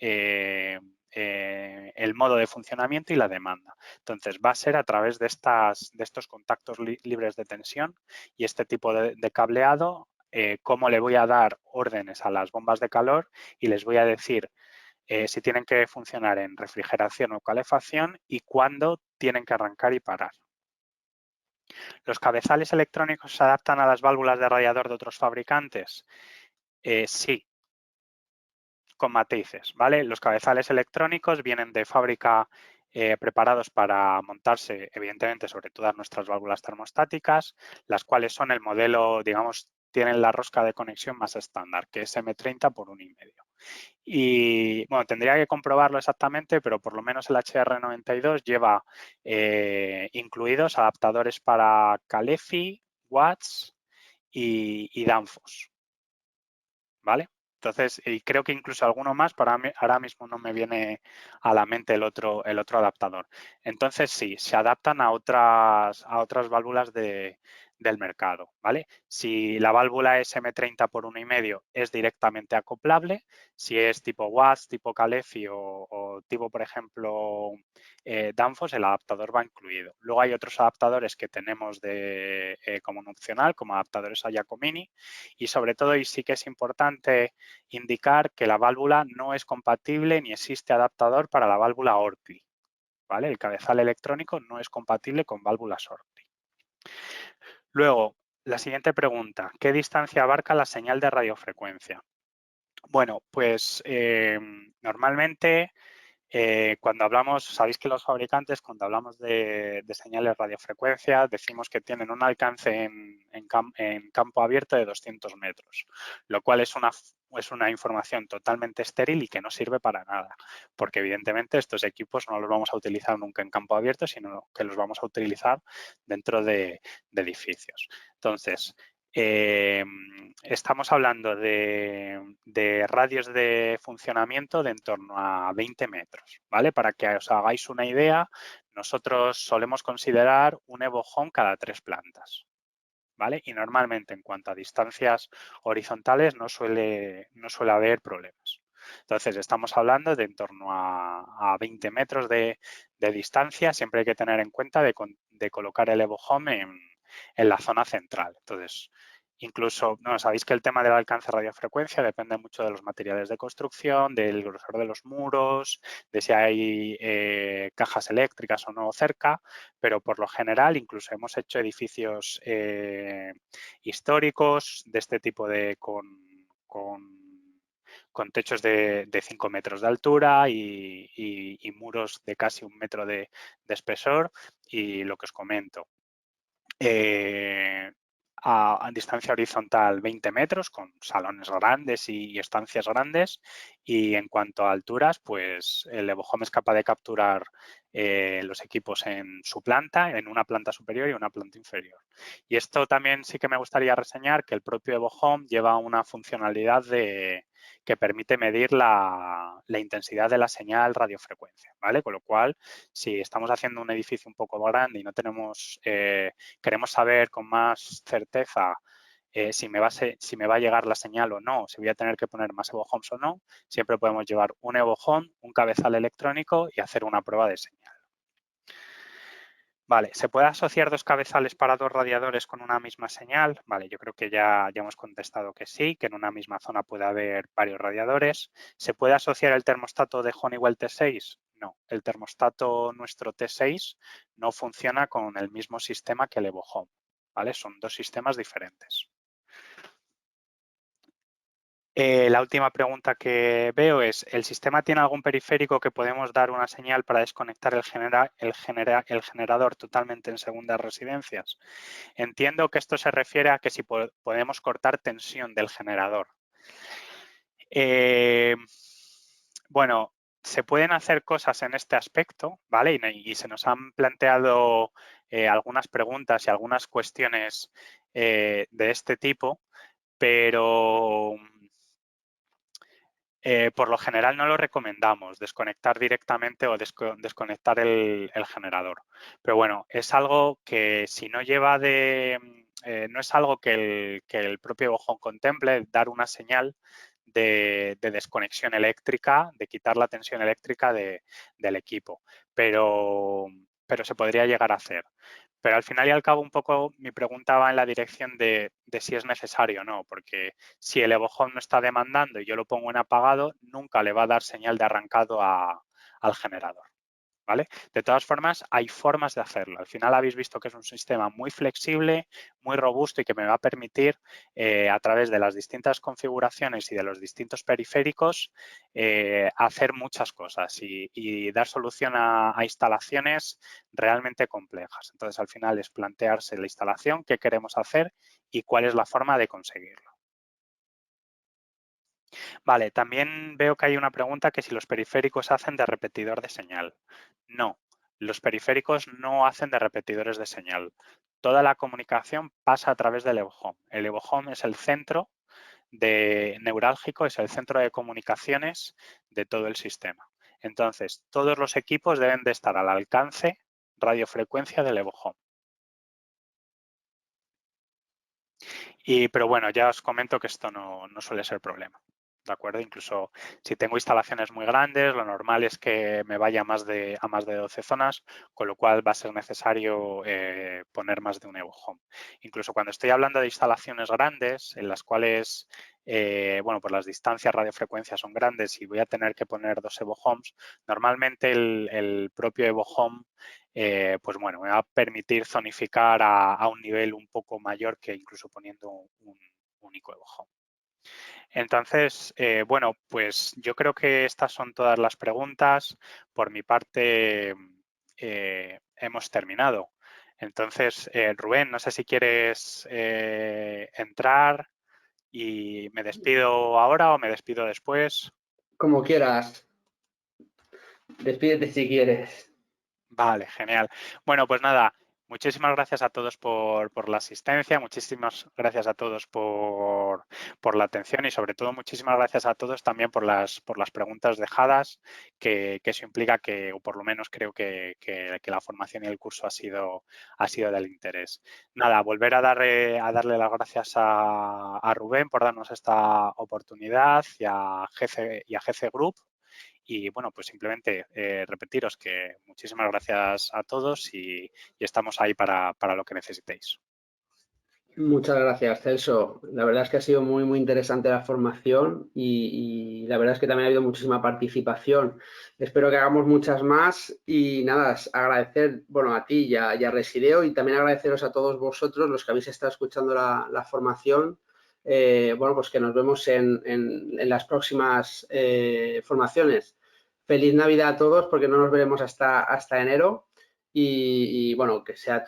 Speaker 2: el modo de funcionamiento y la demanda. Entonces, va a ser a través de estos contactos libres de tensión y este tipo de cableado, cómo le voy a dar órdenes a las bombas de calor y les voy a decir si tienen que funcionar en refrigeración o calefacción y cuándo tienen que arrancar y parar. ¿Los cabezales electrónicos se adaptan a las válvulas de radiador de otros fabricantes? Sí, con matices, ¿vale? Los cabezales electrónicos vienen de fábrica preparados para montarse, evidentemente, sobre todas nuestras válvulas termostáticas, las cuales son el modelo, digamos, tienen la rosca de conexión más estándar, que es M30 por 1,5. Y, bueno, tendría que comprobarlo exactamente, pero por lo menos el HR92 lleva incluidos adaptadores para Calefi, Watts y Danfoss, ¿vale? Entonces, y creo que incluso alguno más, para mí, ahora mismo no me viene a la mente el otro adaptador. Entonces, sí, se adaptan a otras válvulas del mercado, ¿vale? Si la válvula es M30 por 1,5 es directamente acoplable. Si es tipo Watts, tipo Calefi o tipo, por ejemplo, Danfoss, el adaptador va incluido. Luego hay otros adaptadores que tenemos como un opcional, como adaptadores a Giacomini, y sobre todo, y sí que es importante indicar que la válvula no es compatible ni existe adaptador para la válvula Ortli, ¿vale? El cabezal electrónico no es compatible con válvulas Ortli. Luego, la siguiente pregunta, ¿qué distancia abarca la señal de radiofrecuencia? Bueno, pues normalmente cuando hablamos, sabéis que los fabricantes, cuando hablamos de señales radiofrecuencia, decimos que tienen un alcance en campo abierto de 200 metros, lo cual es una información totalmente estéril y que no sirve para nada, porque evidentemente estos equipos no los vamos a utilizar nunca en campo abierto, sino que los vamos a utilizar dentro de edificios. Entonces, estamos hablando de radios de funcionamiento de en torno a 20 metros, ¿vale? Para que os hagáis una idea, nosotros solemos considerar un Evo Home cada 3 plantas, ¿vale? Y normalmente en cuanto a distancias horizontales no suele haber problemas. Entonces, estamos hablando de en torno a 20 metros de distancia. Siempre hay que tener en cuenta de de colocar el Evo Home en la zona central. Entonces, incluso, no, sabéis que el tema del alcance de radiofrecuencia depende mucho de los materiales de construcción, del grosor de los muros, de si hay cajas eléctricas o no cerca, pero por lo general incluso hemos hecho edificios históricos de este tipo con techos de 5 metros de altura y muros de casi 1 metro de espesor, y lo que os comento. A distancia horizontal 20 metros con salones grandes y estancias grandes, y en cuanto a alturas, pues el Evo Home es capaz de capturar los equipos en su planta, en una planta superior y una planta inferior. Y esto también sí que me gustaría reseñar, que el propio Evo Home lleva una funcionalidad que permite medir la intensidad de la señal radiofrecuencia, ¿vale? Con lo cual, si estamos haciendo un edificio un poco grande y no tenemos, queremos saber con más certeza si me va a llegar la señal o no, si voy a tener que poner más Evo Homes o no, siempre podemos llevar un Evo Home, un cabezal electrónico y hacer una prueba de señal. Vale, ¿se puede asociar 2 cabezales para 2 radiadores con una misma señal? Vale, yo creo que ya hemos contestado que sí, que en una misma zona puede haber varios radiadores. ¿Se puede asociar el termostato de Honeywell T6? No, el termostato nuestro T6 no funciona con el mismo sistema que el Evo Home, ¿vale? Son 2 sistemas diferentes. La última pregunta que veo es, ¿el sistema tiene algún periférico que podemos dar una señal para desconectar el generador totalmente en segundas residencias? Entiendo que esto se refiere a que si podemos cortar tensión del generador. Bueno, se pueden hacer cosas en este aspecto, ¿vale? Y se nos han planteado algunas preguntas y algunas cuestiones de este tipo, pero por lo general no lo recomendamos, desconectar directamente o desconectar el generador. Pero bueno, es algo que si no lleva no es algo que el propio Evo Home contemple, dar una señal de desconexión eléctrica, de quitar la tensión eléctrica del equipo, pero se podría llegar a hacer. Pero al final y al cabo un poco mi pregunta va en la dirección de si es necesario o no, porque si el Evo Home no está demandando y yo lo pongo en apagado, nunca le va a dar señal de arrancado al generador, ¿vale? De todas formas, hay formas de hacerlo. Al final habéis visto que es un sistema muy flexible, muy robusto y que me va a permitir, a través de las distintas configuraciones y de los distintos periféricos, hacer muchas cosas y dar solución a instalaciones realmente complejas. Entonces, al final es plantearse la instalación, qué queremos hacer y cuál es la forma de conseguirlo. Vale, también veo que hay una pregunta que si los periféricos hacen de repetidor de señal. No, los periféricos no hacen de repetidores de señal. Toda la comunicación pasa a través del Evo Home. El Evo Home es el centro neurálgico, es el centro de comunicaciones de todo el sistema. Entonces, todos los equipos deben de estar al alcance radiofrecuencia del Evo Home. Pero bueno, ya os comento que esto no suele ser problema. ¿De acuerdo? Incluso si tengo instalaciones muy grandes, lo normal es que me vaya a más de 12 zonas, con lo cual va a ser necesario poner más de un Evo Home. Incluso cuando estoy hablando de instalaciones grandes, en las cuales, bueno, pues las distancias radiofrecuencia son grandes y voy a tener que poner 2 Evo Homes, normalmente el propio Evo Home pues bueno, me va a permitir zonificar a un nivel un poco mayor que incluso poniendo un único Evo Home. Entonces, bueno, pues yo creo que estas son todas las preguntas. Por mi parte, hemos terminado. Entonces, Rubén, no sé si quieres entrar y me despido ahora o me despido después.
Speaker 1: Como quieras. Despídete si quieres.
Speaker 2: Vale, genial. Bueno, pues nada, muchísimas gracias a todos por la asistencia, muchísimas gracias a todos por la atención y sobre todo muchísimas gracias a todos también por las preguntas dejadas, que eso implica que, o por lo menos creo que la formación y el curso ha sido del interés. Nada, volver a darle las gracias a Rubén por darnos esta oportunidad y a GC Group. Y bueno, pues simplemente repetiros que muchísimas gracias a todos y estamos ahí para lo que necesitéis.
Speaker 1: Muchas gracias, Celso. La verdad es que ha sido muy, muy interesante la formación y la verdad es que también ha habido muchísima participación. Espero que hagamos muchas más y nada, agradecer, bueno, a ti y a Resideo y también agradeceros a todos vosotros los que habéis estado escuchando la formación. Bueno, pues que nos vemos en las próximas formaciones. Feliz Navidad a todos porque no nos veremos hasta enero. Y, bueno, que sea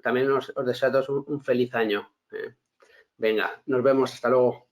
Speaker 1: también os deseo a todos un feliz año. Venga, nos vemos, hasta luego.